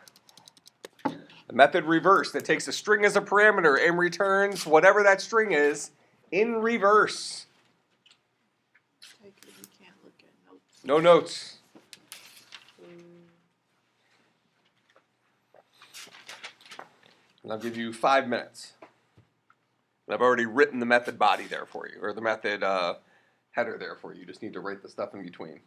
The method reverse that takes a string as a parameter and returns whatever that string is in reverse. Okay, 'cause you can't look at notes. No notes. And I'll give you 5 minutes. And I've already written the method body there for you, or the method header there for you. You just need to write the stuff in between.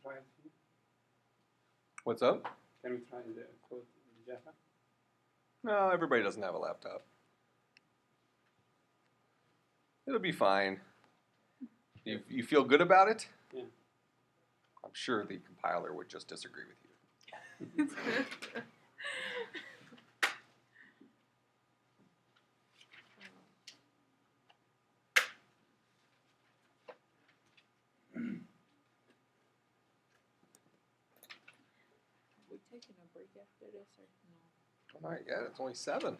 try it here? What's up? Can we try the code in Java? No, everybody doesn't have a laptop. It'll be fine. You feel good about it? Yeah. I'm sure the compiler would just disagree with you. We taking a break after this or no? All right, yeah, it's only 7.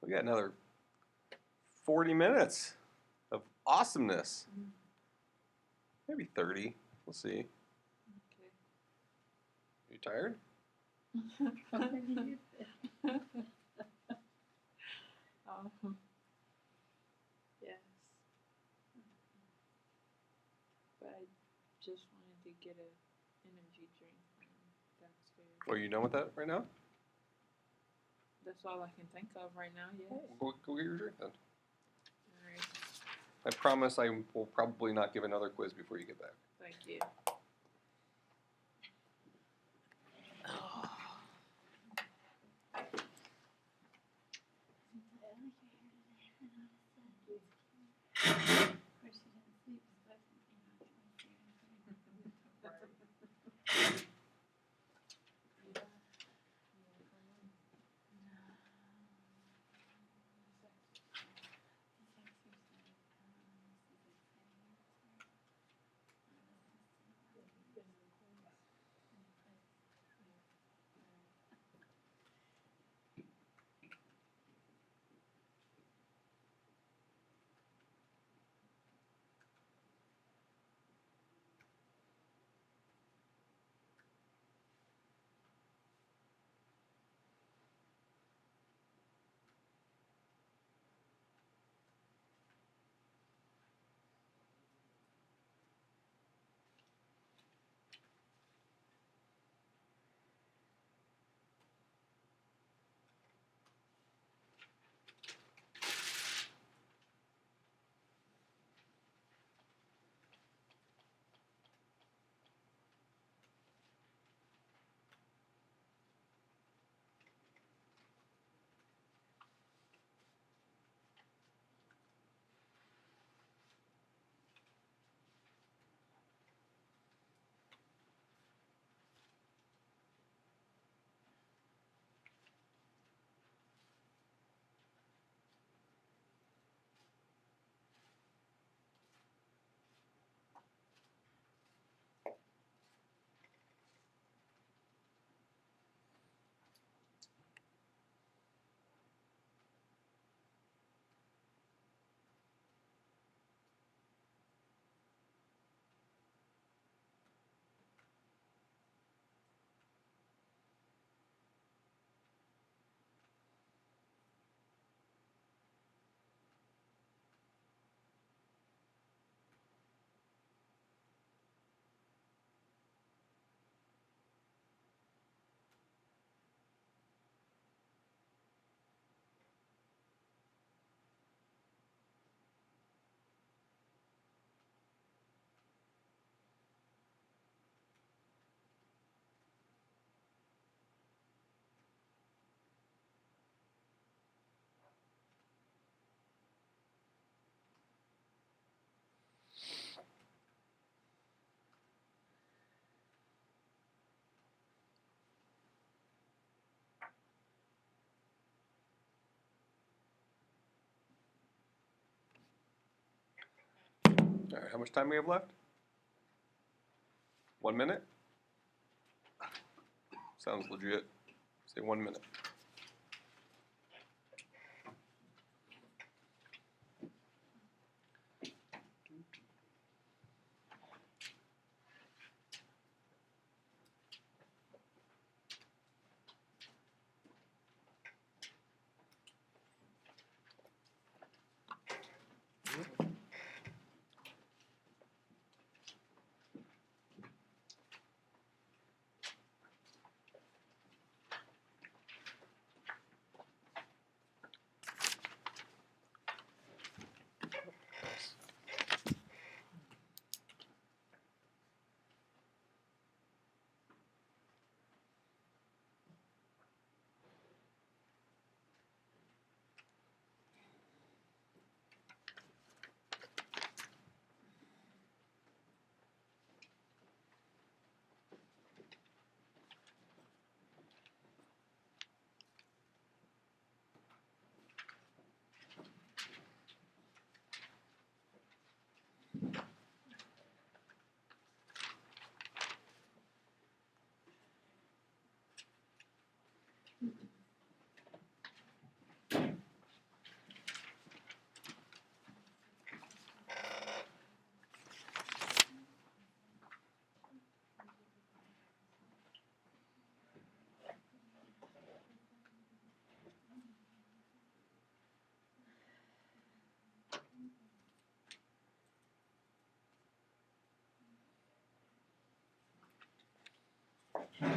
We got another 40 minutes of awesomeness. Maybe 30. We'll see. Okay. You tired? Yes. But I just wanted to get a energy drink from downstairs. Well, you done with that right now? That's all I can think of right now, yes. Go get your drink then. Alright, I promise I will probably not give another quiz before you get back. thank you. All right, how much time we have left? 1 minute? Sounds legit. Say 1 minute. All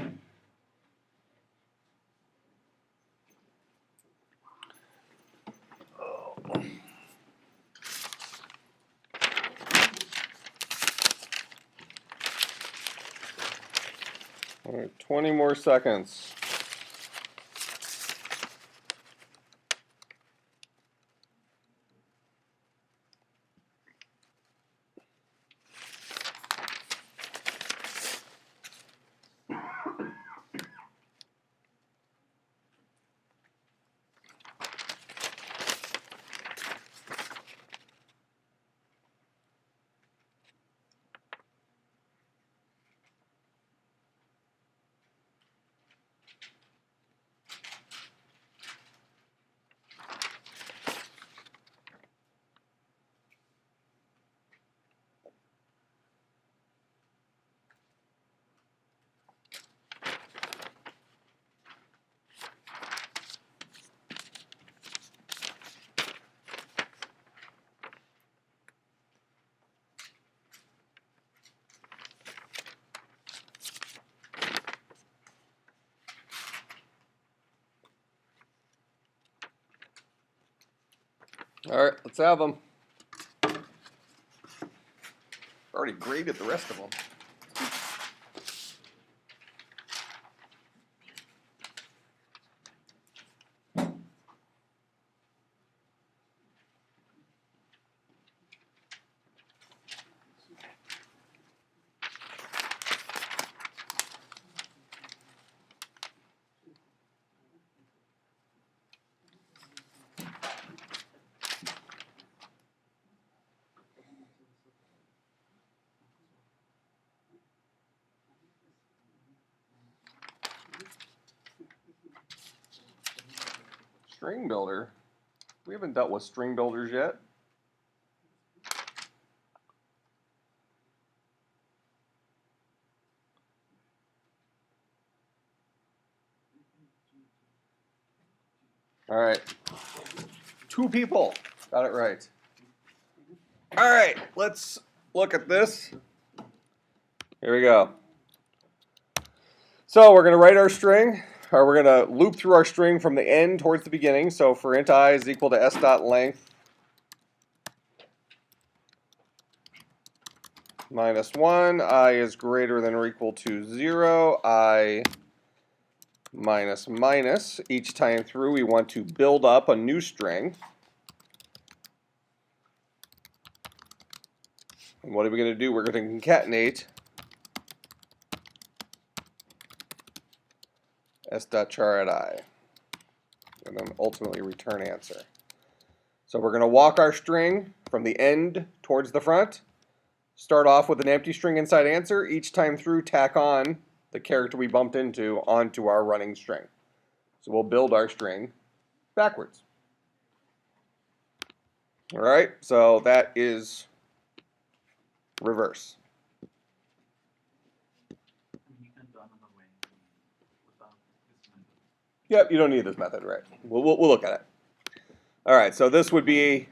right, 20 more seconds. All right, let's have them. Already graded the rest of them. Stringbuilder. We haven't dealt with string builders yet. All right. 2 people got it right. All right, let's look at this. Here we go. So we're going to write our string, or we're going to loop through our string from the end towards the beginning. So for int I is equal to s dot length minus 1, I is greater than or equal to 0, I minus minus. Each time through we want to build up a new string. And what are we going to do? We're going to concatenate s.char at I, and then ultimately return answer. So we're going to walk our string from the end towards the front, start off with an empty string inside answer, each time through tack on the character we bumped into onto our running string. So we'll build our string backwards. All right, so that is reverse. You can do another way without this method. Yep, you don't need this method, right? We'll look at it. All right, so this would be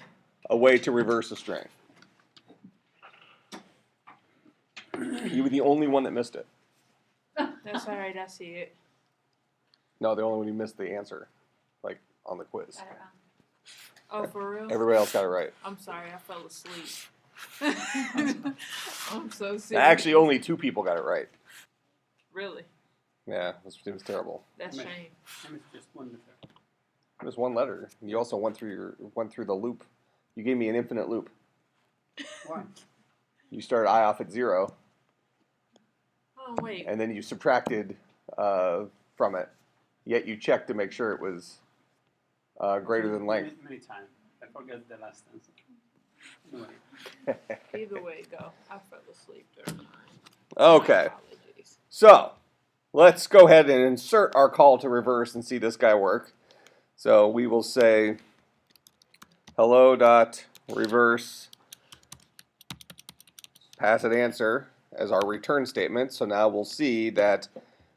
a way to reverse a string. You were the only one that missed it. That's alright, I see it. No, the only one who missed the answer, like on the quiz. Got it wrong. Oh, for real? Everybody else got it right. I'm sorry, I fell asleep. I'm so serious. Actually, only 2 people got it right. Really? Yeah, it was terrible. That's Mate. shame. And it's just one letter. It was 1 letter. You also went through the loop. You gave me an infinite loop. Why? You started I off at 0, Oh, wait. and then you subtracted from it. Yet you checked to make sure it was greater than length. Many times. I forget the last answer. Anyway. Either way it go, I fell asleep during mine. Okay, My apologies. so let's go ahead and insert our call to reverse and see this guy work. So we will say hello dot reverse pass it answer as our return statement. So now we'll see that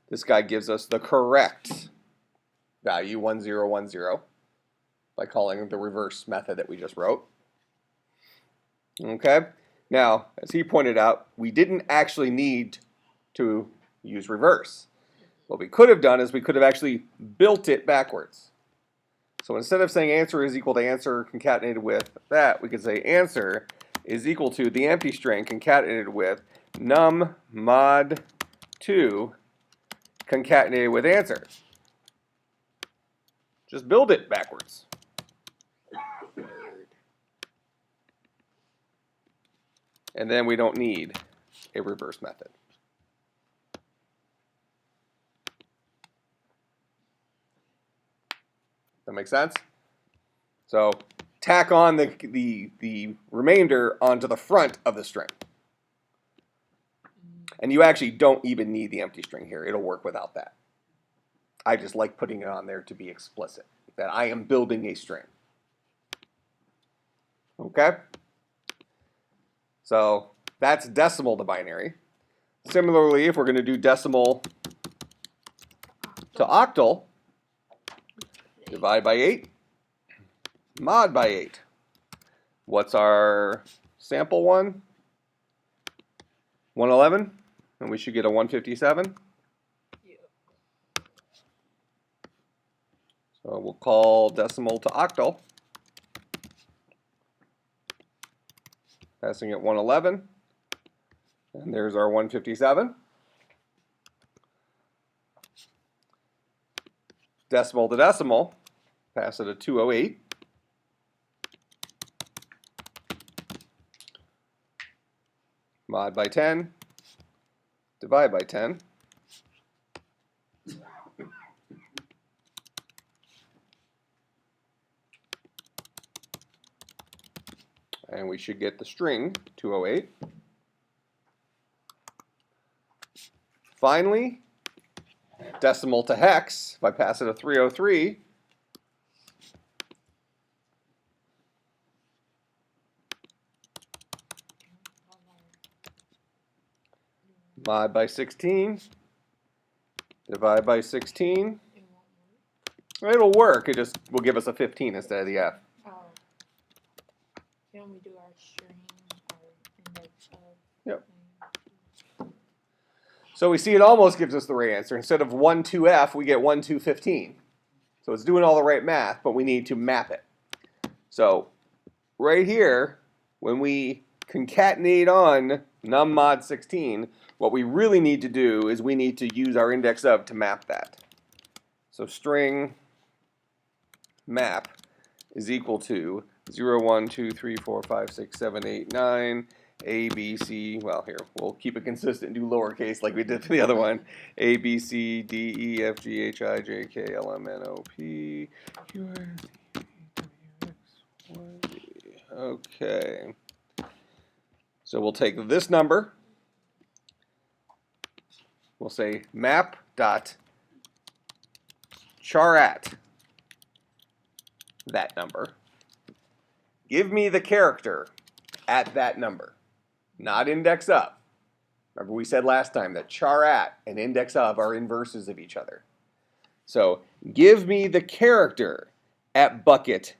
this guy gives us the correct value 1010 by calling the reverse method that we just wrote. Okay, now as he pointed out, we didn't actually need to use reverse. What we could have done is we could have actually built it backwards. So instead of saying answer is equal to answer concatenated with that, we could say answer is equal to the empty string concatenated with num mod 2 concatenated with answer. Just build it backwards. And then we don't need a reverse method. That make sense? So tack on the remainder onto the front of the string. And you actually don't even need the empty string here. It'll work without that. I just like putting it on there to be explicit, that I am building a string. Okay? So that's decimal to binary. Similarly, if we're going to do decimal to octal, divide by 8, mod by 8. What's our sample one? 111, and we should get a 157. Yeah. So we'll call decimal to octal, passing at 111, and there's our 157. Decimal to decimal, pass it at 208. Mod by 10, divide by 10. And we should get the string 208. Finally, decimal to hex, if I pass it a 303, mod by 16, divide by 16. It'll work, it just will give us a 15 instead of the F. Oh. Can we do our string or index of? Yep. So we see it almost gives us the right answer. Instead of 1, 2F, we get 1, 2, 15. So it's doing all the right math, but we need to map it. So right here, when we concatenate on num mod 16, what we really need to do is we need to use our index of to map that. So string map is equal to 0, 1, 2, 3, 4, 5, 6, 7, 8, 9, A, B, C, well here, we'll keep it consistent and do lowercase like we did for the other one. A, B, C, D, E, F, G, H, I, J, K, L, M, N, O, P, Q, R, S, T, U, V, W, X, Y, Z. Okay. So we'll take this number, we'll say map dot char at that number. Give me the character at that number, not index of. Remember we said last time that char at and index of are inverses of each other. So give me the character at bucket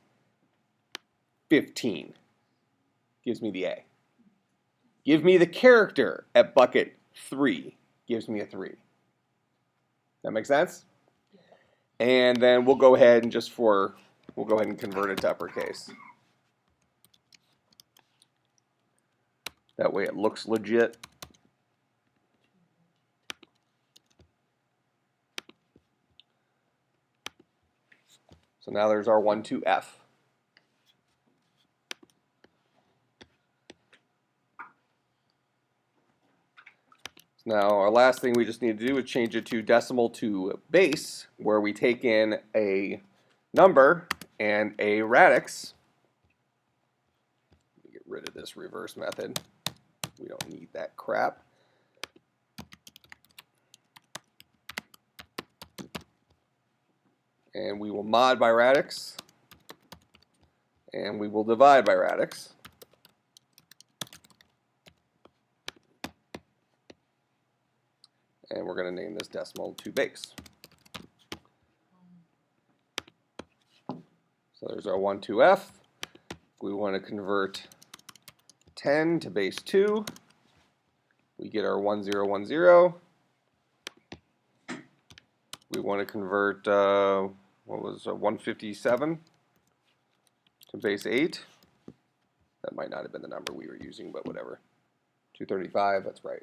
15. Gives me the A. Give me the character at bucket 3. Gives me a 3. That make sense? And then we'll go ahead and we'll go ahead and convert it to uppercase. That way it looks legit. So now there's our 1, 2F. Now our last thing we just need to do is change it to decimal to base, where we take in a number and a radix. Get rid of this reverse method. We don't need that crap. And we will mod by radix. And we will divide by radix. And we're going to name this decimal to base. So there's our 1, 2F. We want to convert 10 to base 2. We get our 1, 0, 1, 0. want to convert, what was 157 to base 8. That might not have been the number we were using, but whatever. 235, that's right.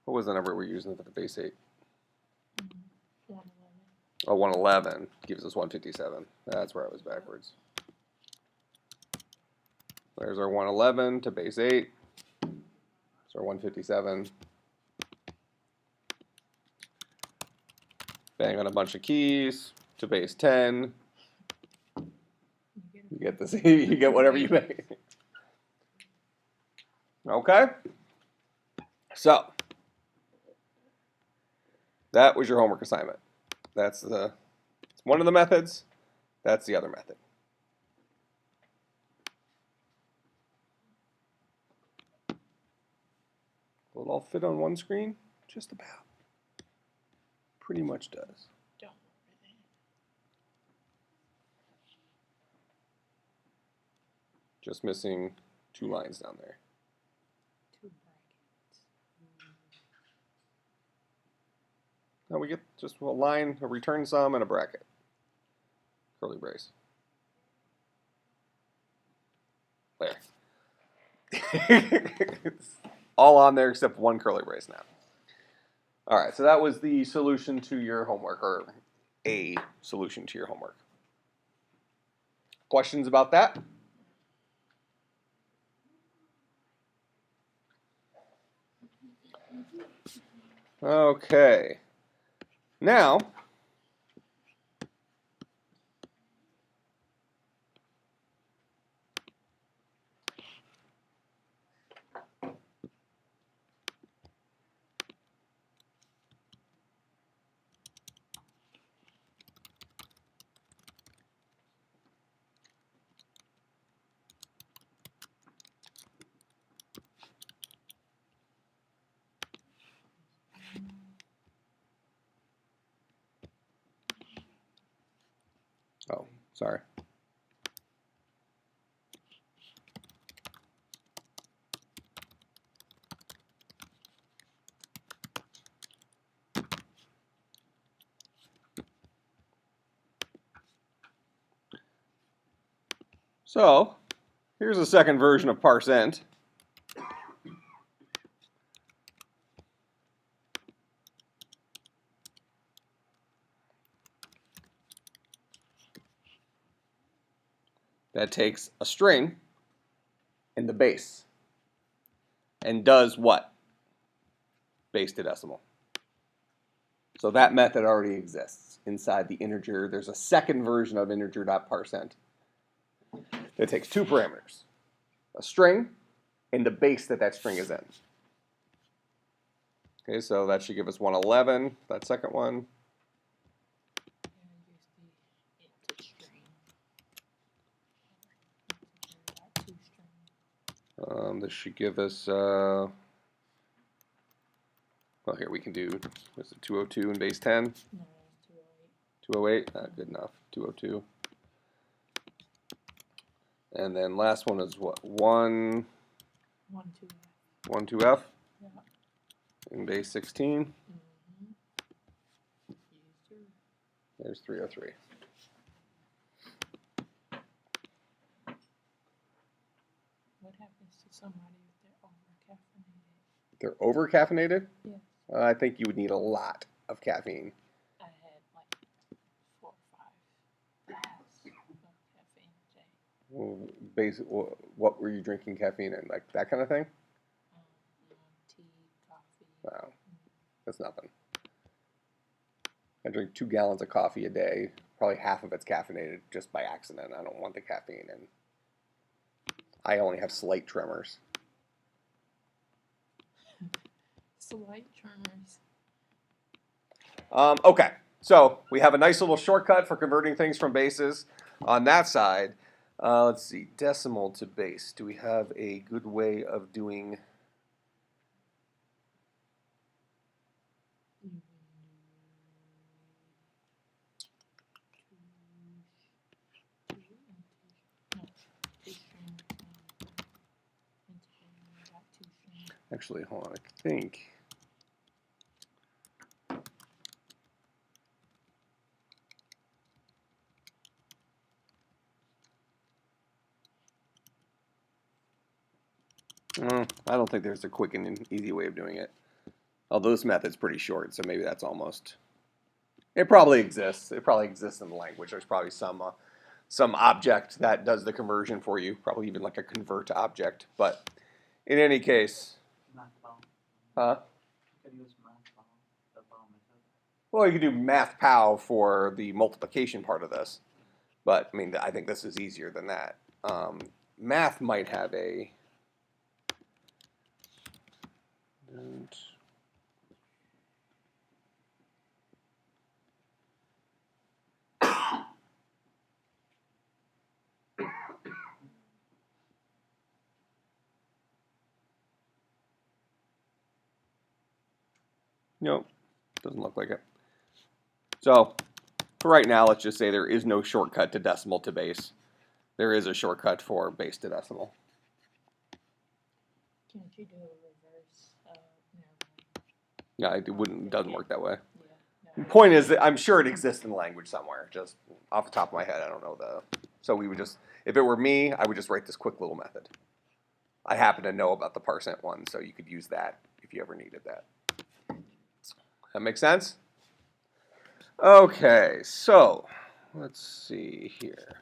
What was the number we were using for the base 8? 111. Oh, 111 gives us 157. That's where I was backwards. There's our 111 to base 8. So our 157. Bang on a bunch of keys to base 10. You get this. You get whatever you make. Okay. So that was your homework assignment. That's one of the methods. That's the other method. Will it all fit on one screen? Just about. Pretty much does. Don't worry. Just missing 2 lines down there. 2 brackets. Now we get just a line, a return sum, and a bracket. Curly brace. There. It's all on there except one curly brace now. All right, so that was the solution to your homework, or a solution to your homework. Questions about that? Okay. Now, oh, sorry. So, here's a second version of parseInt. That takes a string and the base and does what? Base to decimal. So that method already exists inside the integer. There's a second version of integer.parseInt that takes 2 parameters, a string and the base that string is in. Okay, so that should give us 111, that second one. This should give us, well, here we can do, what's it, 202 and base 10? No, 208. 208, not good enough, 202. And then last one is what, 1, 2F? Yeah. And base 16. Mm-hmm. There's 303. What happens to somebody if they're over caffeinated? They're over caffeinated? Yeah. I think you would need a lot of caffeine. I had like 4 or 5 glass of caffeine a day. Well, what were you drinking caffeine in? Like that kind of thing? Tea, coffee. Wow, that's nothing. I drink 2 gallons of coffee a day. Probably half of it's caffeinated just by accident. I don't want the caffeine in. I only have slight tremors. Slight tremors. Okay, so we have a nice little shortcut for converting things from bases on that side. Let's see, decimal to base. Do we have a good way of doing? Actually, hold on, I think I don't think there's a quick and easy way of doing it. Although this method's pretty short, so maybe that's almost... It probably exists. It probably exists in the language. There's probably some object that does the conversion for you, probably even like a convert object. But in any case, Math bound. huh? You can use math bound, the bound method. Well, you can do math pow for the multiplication part of this, but I mean, I think this is easier than that. Math might have a. Nope, doesn't look like it. So, for right now, let's just say there is no shortcut to decimal to base. There is a shortcut for base to decimal. Can't you do a reverse? Never mind. Yeah, it wouldn't. Doesn't work that way. Yeah. The point is that I'm sure it exists in the language somewhere. Just off the top of my head, I don't know the. So we would just, if it were me, I would just write this quick little method. I happen to know about the parcent one, so you could use that if you ever needed that. That make sense? Okay, so let's see here.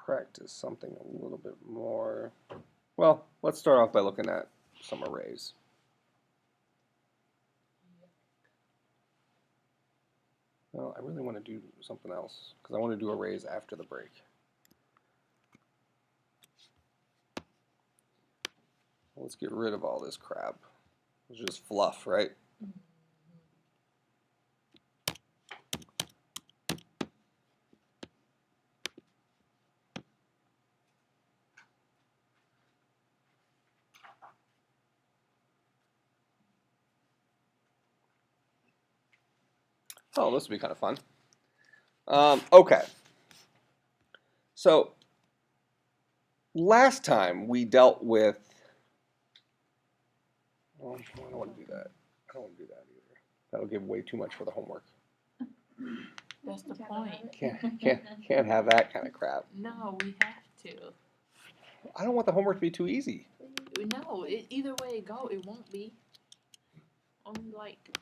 Practice something a little bit more. Well, let's start off by looking at some arrays. Well, I really want to do something else because I want to do arrays after the break. Let's get rid of all this crap. It's just fluff, right? Oh, this would be kind of fun. Okay. So, last time we dealt with... Oh, I don't want to do that. I don't want to do that either. That'll give way too much for the homework. That's the point. Can't have that kind of crap. No, we have to. I don't want the homework to be too easy. No, either way it go, it won't be. Only like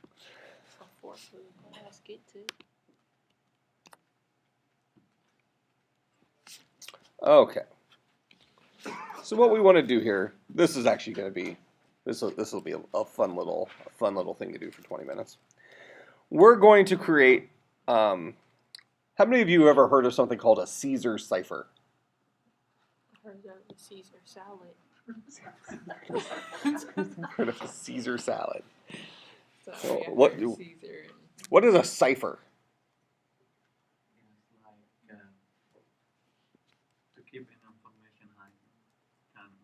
a fourth of the class get to. Okay. So what we want to do here, this is actually going to be, this will be a fun little thing to do for 20 minutes. We're going to create. How many of you have ever heard of something called a Caesar cipher? I heard of the Caesar salad. Heard of a Caesar salad? Sorry, I what heard do- Caesar. What is a cipher? It's like to keep an information high.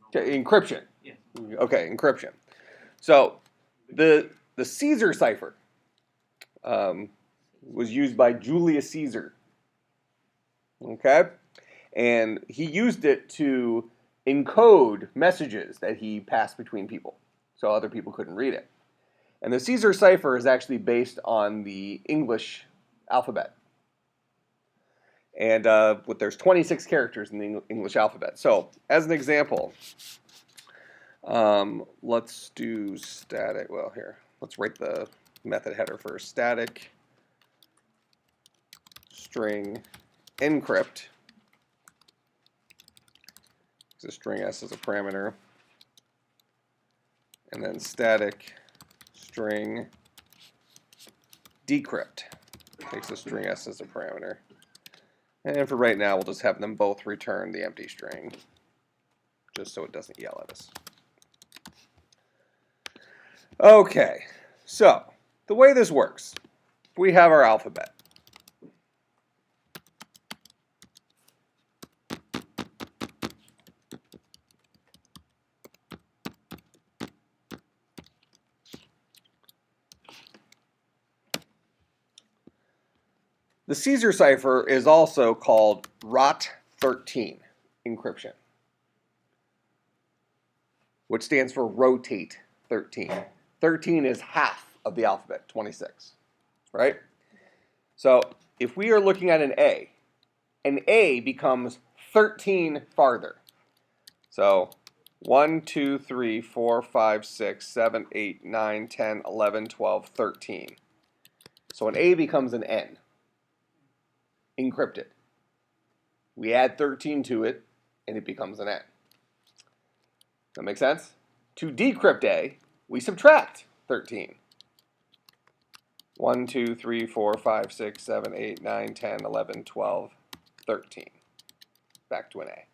Okay, encryption. Yes. Okay, encryption. So the Caesar cipher was used by Julius Caesar. Okay, and he used it to encode messages that he passed between people, so other people couldn't read it. And the Caesar cipher is actually based on the English alphabet. And there's 26 characters in the English alphabet. So, as an example, let's do static. Well, here, let's write the method header first. Static string encrypt. So string s is a parameter. And then static string decrypt takes the string s as a parameter. And for right now, we'll just have them both return the empty string, just so it doesn't yell at us. Okay, so the way this works, we have our alphabet. The Caesar cipher is also called ROT13 encryption, which stands for rotate 13. 13 is half of the alphabet, 26, right? So if we are looking at an A becomes 13 farther. So 1, 2, 3, 4, 5, 6, 7, 8, 9, 10, 11, 12, 13. So an A becomes an N, encrypted. We add 13 to it, and it becomes an N. That make sense? To decrypt A, we subtract 13. 1, 2, 3, 4, 5, 6, 7, 8, 9, 10, 11, 12, 13. Back to an A.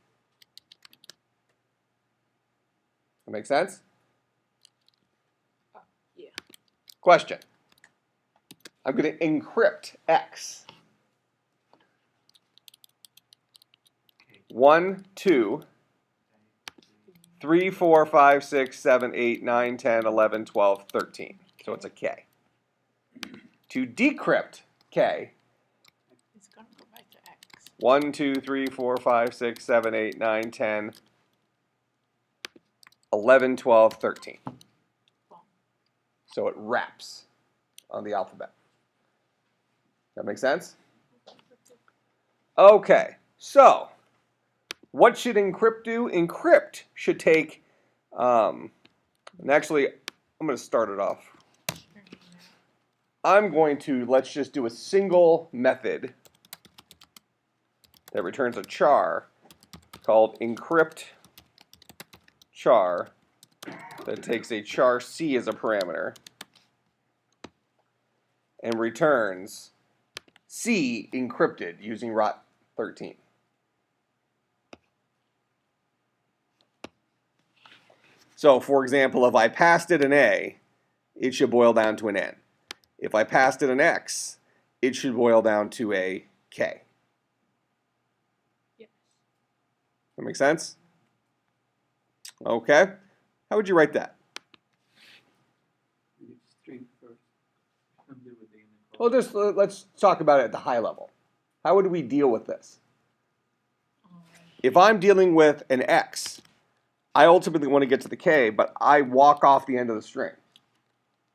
That make sense? Yeah. Question. I'm going to encrypt X. 1, 2, 3, 4, 5, 6, 7, 8, 9, 10, 11, 12, 13. So it's a K. To decrypt K, It's gonna go back to X. 1, 2, 3, 4, 5, 6, 7, 8, 9, 10, 11, 12, 13. So it wraps on the alphabet. That make sense? Okay, so what should encrypt do? Encrypt should take, and actually, I'm going to start it off. I'm going to, let's just do a single method that returns a char called encrypt char that takes a char C as a parameter and returns C encrypted using ROT13. So, for example, if I passed it an A, it should boil down to an N. If I passed it an X, it should boil down to a K. Yes. That make sense? Okay. How would you write that? You string first. Deal with the image. Well, just let's talk about it at the high level. How would we deal with this? If I'm dealing with an X, I ultimately want to get to the K, but I walk off the end of the string.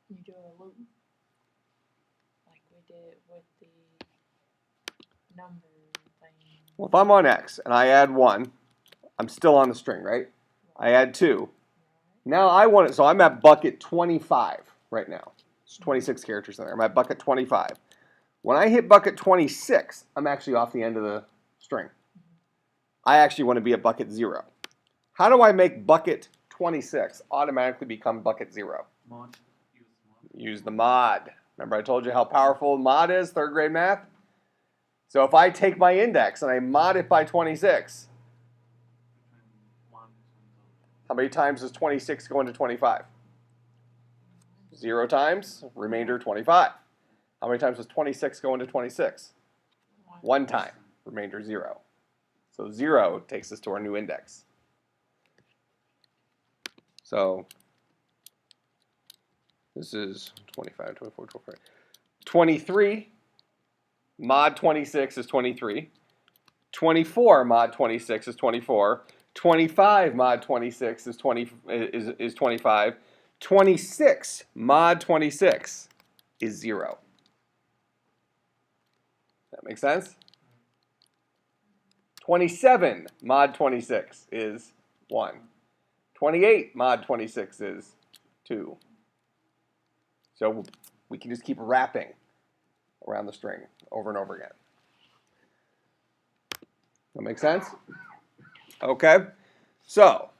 You do a loop, like we did with the number thing. Well, if I'm on X and I add 1, I'm still on the string, right? I add 2. Now I want it, so I'm at bucket 25 right now. It's 26 characters in there. I'm at bucket 25. When I hit bucket 26, I'm actually off the end of the string. I actually want to be at bucket 0. How do I make bucket 26 automatically become bucket 0? Mod. Use mod. Use the mod. Remember I told you how powerful mod is, 3rd grade math? So if I take my index and I mod it by 26, how many times does 26 go into 25? 0 times, remainder 25. How many times does 26 go into 26? 1 time, remainder 0. So 0 takes us to our new index. So this is 25, 24, 25. 23 mod 26 is 23. 24 mod 26 is 24. 25 mod 26 is 25. 26 mod 26 is 0. That makes sense? 27 mod 26 is 1. 28 mod 26 is 2. So we can just keep wrapping around the string over and over again. That make sense? Okay. So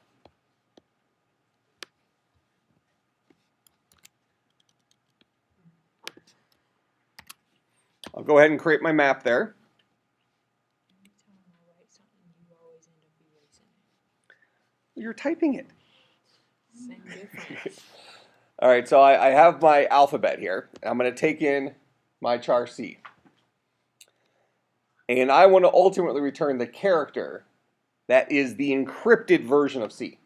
I'll go ahead and create my map there. Every time I write something, you always end up erasing it. You're typing it. Same difference. All right, so I have my alphabet here. I'm going to take in my char C. And I want to ultimately return the character that is the encrypted version of C.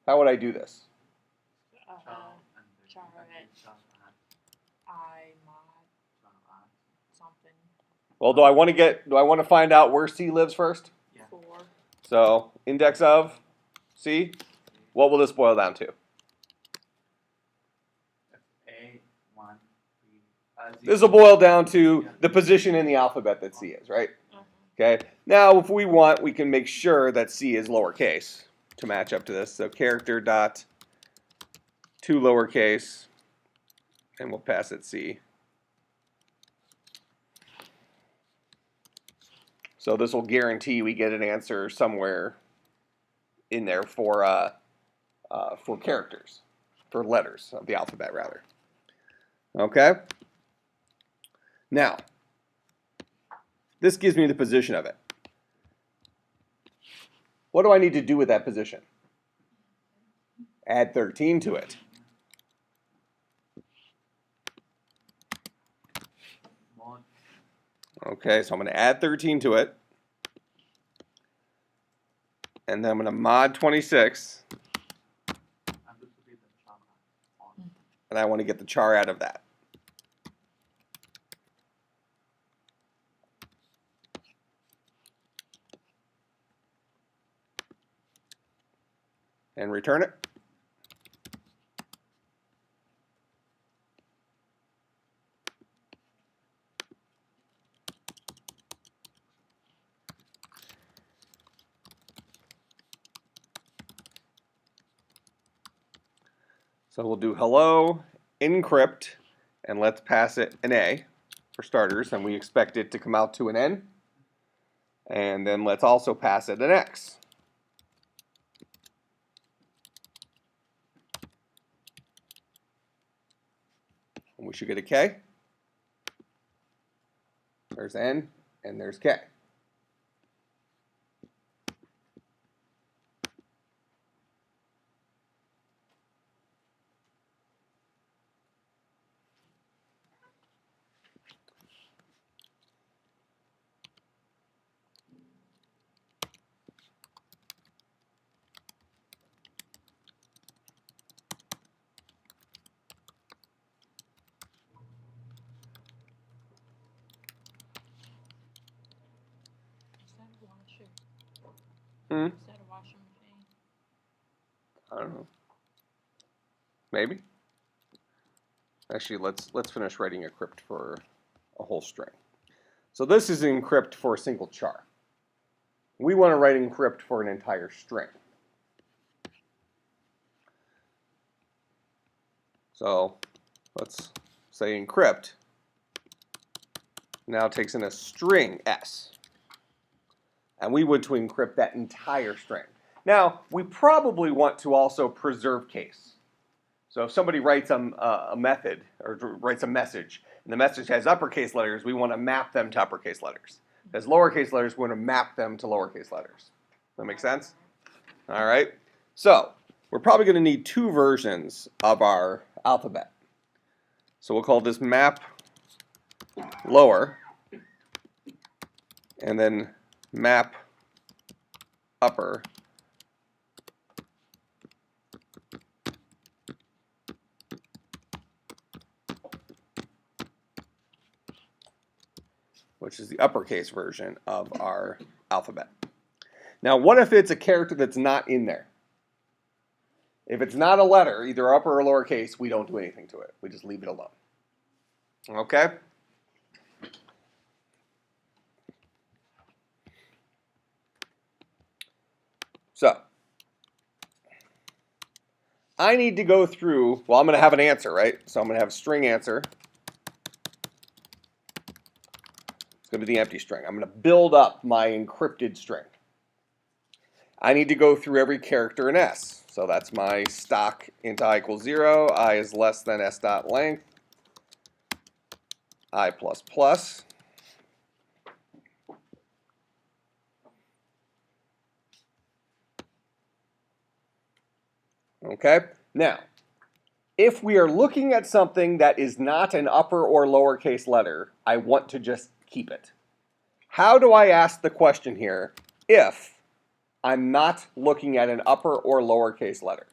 How would I do this? Char at I mod. something. Well, do I want to find out where C lives first? Yeah. 4. So index of C. What will this boil down to? A, 1, 3, This will boil down to the position in the alphabet that C is, right? Okay. Now, if we want, we can make sure that C is lowercase to match up to this. So character dot to lowercase, and we'll pass it C. So this will guarantee we get an answer somewhere in there for characters, for letters of the alphabet, rather. Okay. Now, this gives me the position of it. What do I need to do with that position? Add 13 to it. mod, Okay, so I'm going to add 13 to it. And then I'm going to mod 26. and this will be the char on. And I want to get the char out of that. And return it. So we'll do hello, encrypt, and let's pass it an A for starters, and we expect it to come out to an N. And then let's also pass it an X. And we should get a K. There's N, and there's K. Is that a washer? Hmm? Is that a washing machine? I don't know. Maybe. Actually, let's finish writing encrypt for a whole string. So this is encrypt for a single char. We want to write encrypt for an entire string. So let's say encrypt now takes in a string S. And we want to encrypt that entire string. Now, we probably want to also preserve case. So if somebody writes a method or writes a message, and the message has uppercase letters, we want to map them to uppercase letters. If it has lowercase letters, we want to map them to lowercase letters. That make sense? All right. So we're probably going to need 2 versions of our alphabet. So we'll call this map lower, and then map upper. Which is the uppercase version of our alphabet. Now, what if it's a character that's not in there? If it's not a letter, either upper or lowercase, we don't do anything to it. We just leave it alone. Okay? So, I need to go through, well, I'm going to have an answer, right? So I'm going to have string answer. It's going to be the empty string. I'm going to build up my encrypted string. I need to go through every character in S. So that's my stock int I equals 0, I is less than s dot length, I plus plus. Okay, now, if we are looking at something that is not an upper or lowercase letter, I want to just keep it. How do I ask the question here if I'm not looking at an upper or lowercase letter?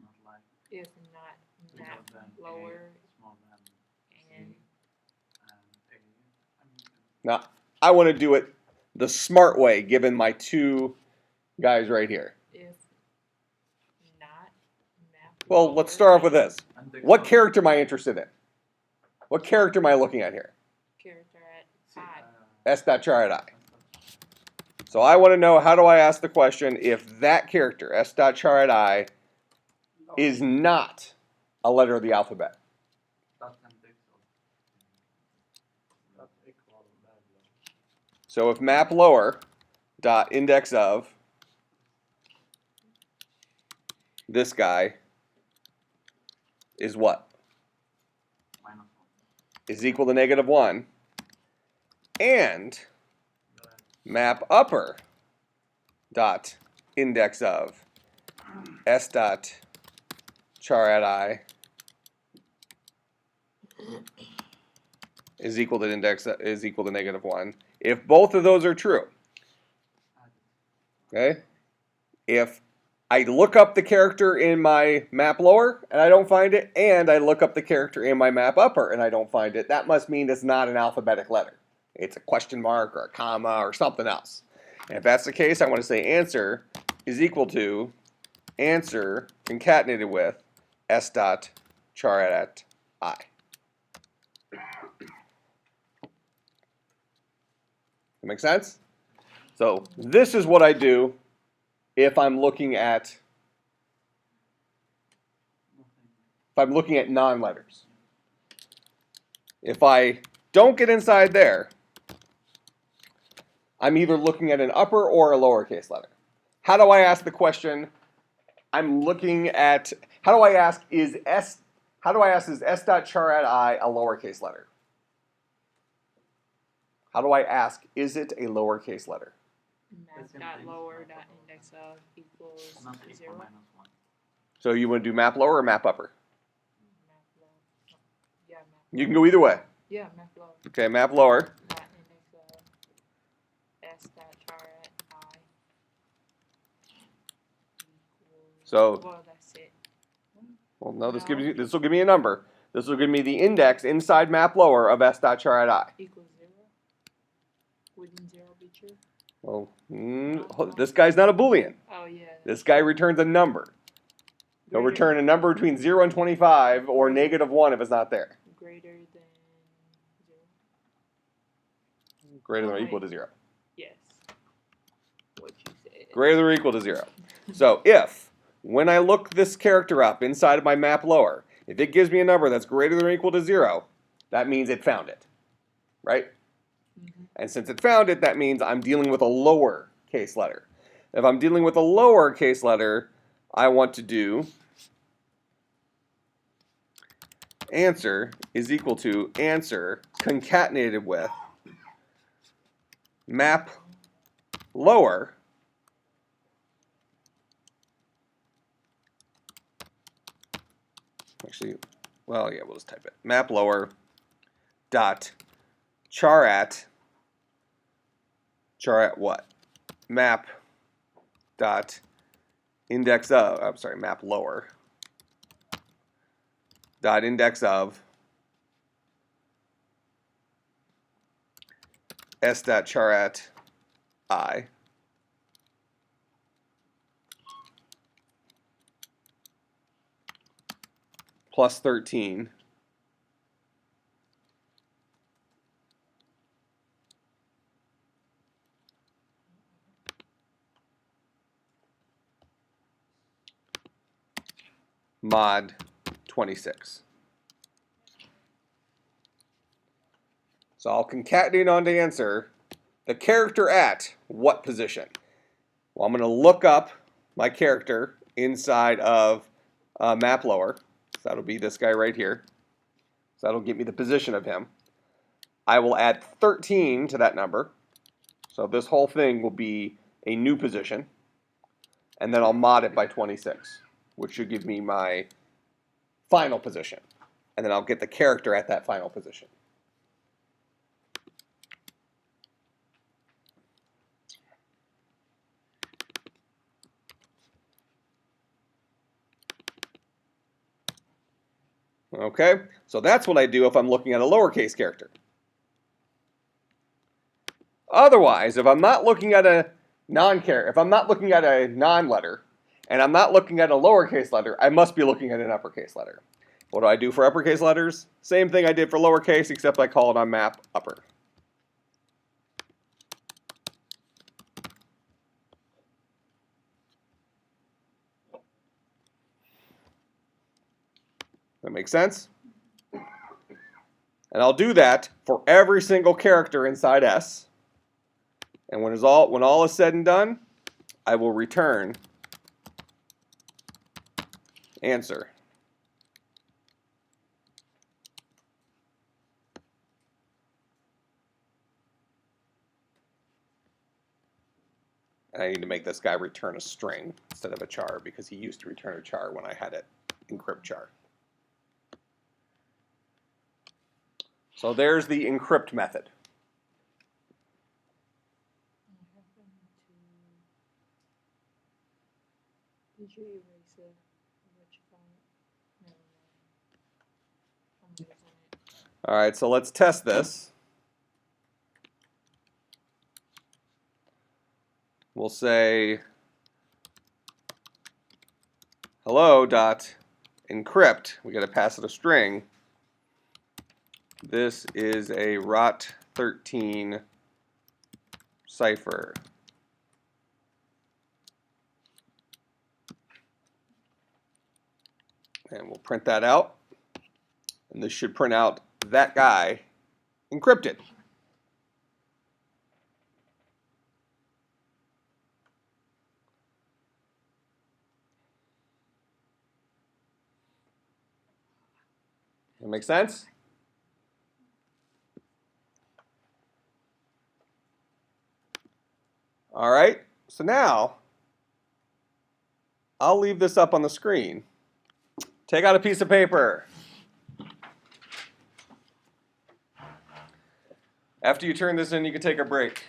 not like If not bigger map than lower A, smaller than C, and and A Now, I want to do it the smart way, given my two guys right here. If not map. Well, let's start off with this. Index What of- character am I interested in? What character am I looking at here? Character at I. S.char at I. So I want to know, how do I ask the question if that character, S.char at I, is not a letter of the alphabet? Dot index of. That's equal map lower. So if map lower dot index of this guy is what? -1. Is equal to -1. And map upper dot index of S dot char at I is equal to -1. If both of those are true, okay? If I look up the character in my map lower and I don't find it, and I look up the character in my map upper and I don't find it, that must mean it's not an alphabetic letter. It's a question mark or a comma or something else. And if that's the case, I want to say answer is equal to answer concatenated with S dot char at I. That make sense? So this is what I do if I'm looking at non-letters. If I don't get inside there, I'm either looking at an upper or a lowercase letter. How do I ask the question? I'm looking at, how do I ask is S dot char at I a lowercase letter? How do I ask, is it a lowercase letter? Map dot lower dot index of equals Not equal 0. -1. So you want to do map lower or map upper? Map low. Yeah, map. You can go either way. Yeah, map low. Okay, map lower. Dot index of S dot char at I. Equals. So- Well, that's it. Well, no, this will give me a number. This will give me the index inside map lower of S dot char at I. Equals 0. Wouldn't 0 be true? Well, this guy's not a Boolean. Oh yeah. This guy returns a number. He'll Greater- return a number between 0 and 25 or -1 if it's not there. greater than 0. Greater than or Right. equal to 0. Yes. What you said. Greater than or equal to 0. So if, when I look this character up inside of my map lower, if it gives me a number that's greater than or equal to 0, that means it found it. Right? Mhm. And since it found it, that means I'm dealing with a lower case letter. If I'm dealing with a lower case letter, I want to do answer is equal to answer concatenated with map lower actually, well, yeah, we'll just type it. Map lower dot char at what? Map dot index of, I'm sorry, map lower dot index of S dot char at I plus 13 mod 26. So I'll concatenate on to answer the character at what position? Well, I'm going to look up my character inside of map lower. So that'll be this guy right here. So that'll give me the position of him. I will add 13 to that number. So this whole thing will be a new position. And then I'll mod it by 26, which should give me my final position. And then I'll get the character at that final position. Okay, so that's what I do if I'm looking at a lowercase character. Otherwise, if I'm not looking at a if I'm not looking at a non-letter, and I'm not looking at a lowercase letter, I must be looking at an uppercase letter. What do I do for uppercase letters? Same thing I did for lowercase, except I call it on map upper. That makes sense? And I'll do that for every single character inside S. And when all is said and done, I will return answer. And I need to make this guy return a string instead of a char because he used to return a char when I had it encrypt char. So there's the encrypt method. Did you erase it? What you call it? No. I'm losing it. All right, so let's test this. We'll say hello dot encrypt. We got to pass it a string. This is a ROT13 cipher. And we'll print that out. And this should print out that guy encrypted. That make sense? All right, so now I'll leave this up on the screen. Take out a piece of paper. After you turn this in, you can take a break.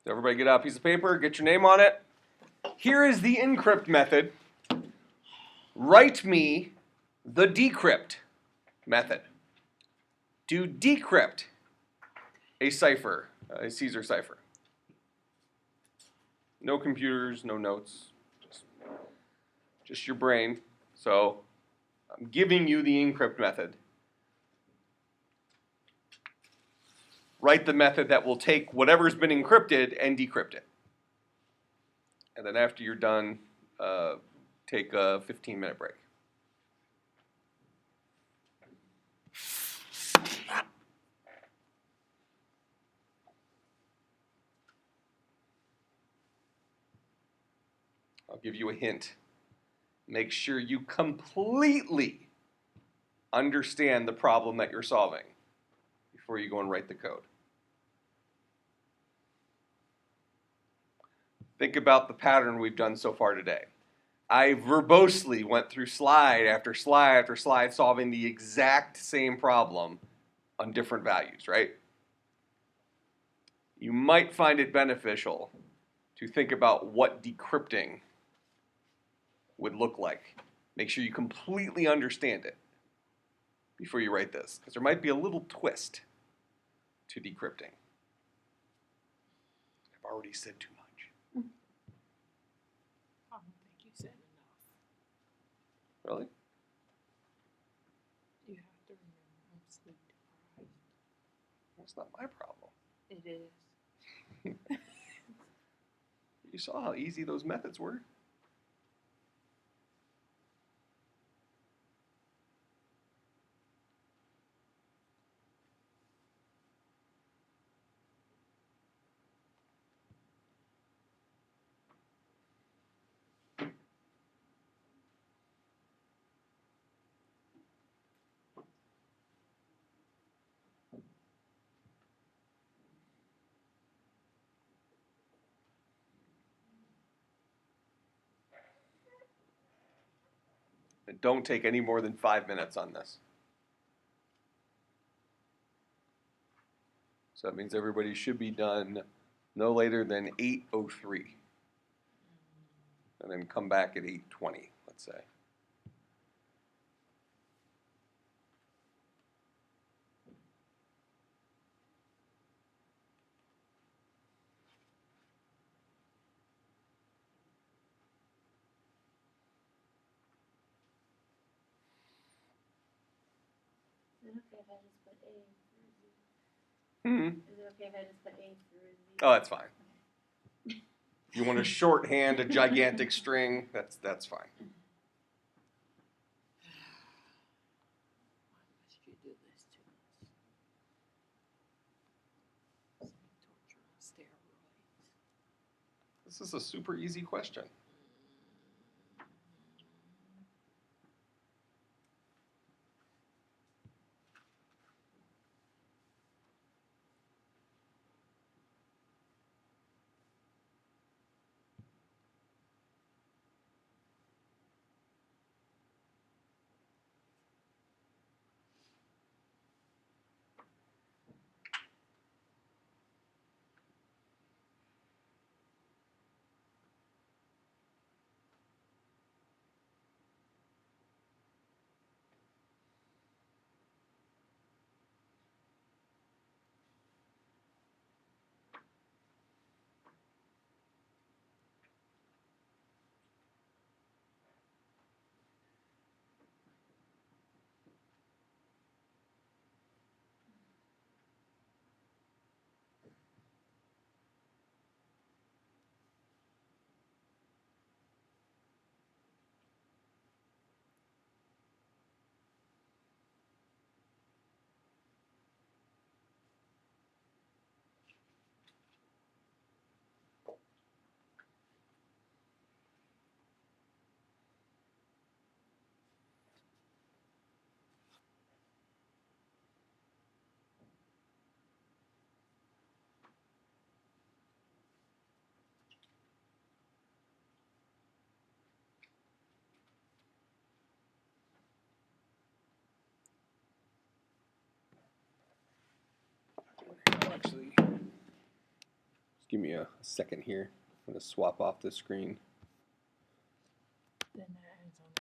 So everybody get out a piece of paper, get your name on it. Here is the encrypt method. Write me the decrypt method. To decrypt a cipher, a Caesar cipher. No computers, no notes, just your brain. So I'm giving you the encrypt method. Write the method that will take whatever's been encrypted and decrypt it. And then after you're done, take a 15-minute break. I'll give you a hint. Make sure you completely understand the problem that you're solving before you go and write the code. Think about the pattern we've done so far today. I verbosely went through slide after slide after slide solving the exact same problem on different values, right? You might find it beneficial to think about what decrypting would look like. Make sure you completely understand it before you write this, because there might be a little twist to decrypting. I've already said too much. I don't think you said enough. Really? You have to remember I'm sleep deprived. That's not my problem. It is. You saw how easy those methods were. And don't take any more than 5 minutes on this. So that means everybody should be done no later than 8:03. And then come back at 8:20, let's say. it okay if I just put A through Z? Hmm. Is it okay if I just put A through Z? Oh, that's fine. You want to shorthand a gigantic string? That's fine. Why must you do this to us? It's like torture on steroids. This is a super easy question. Actually, just give me a second here. I'm going to swap off the screen. Then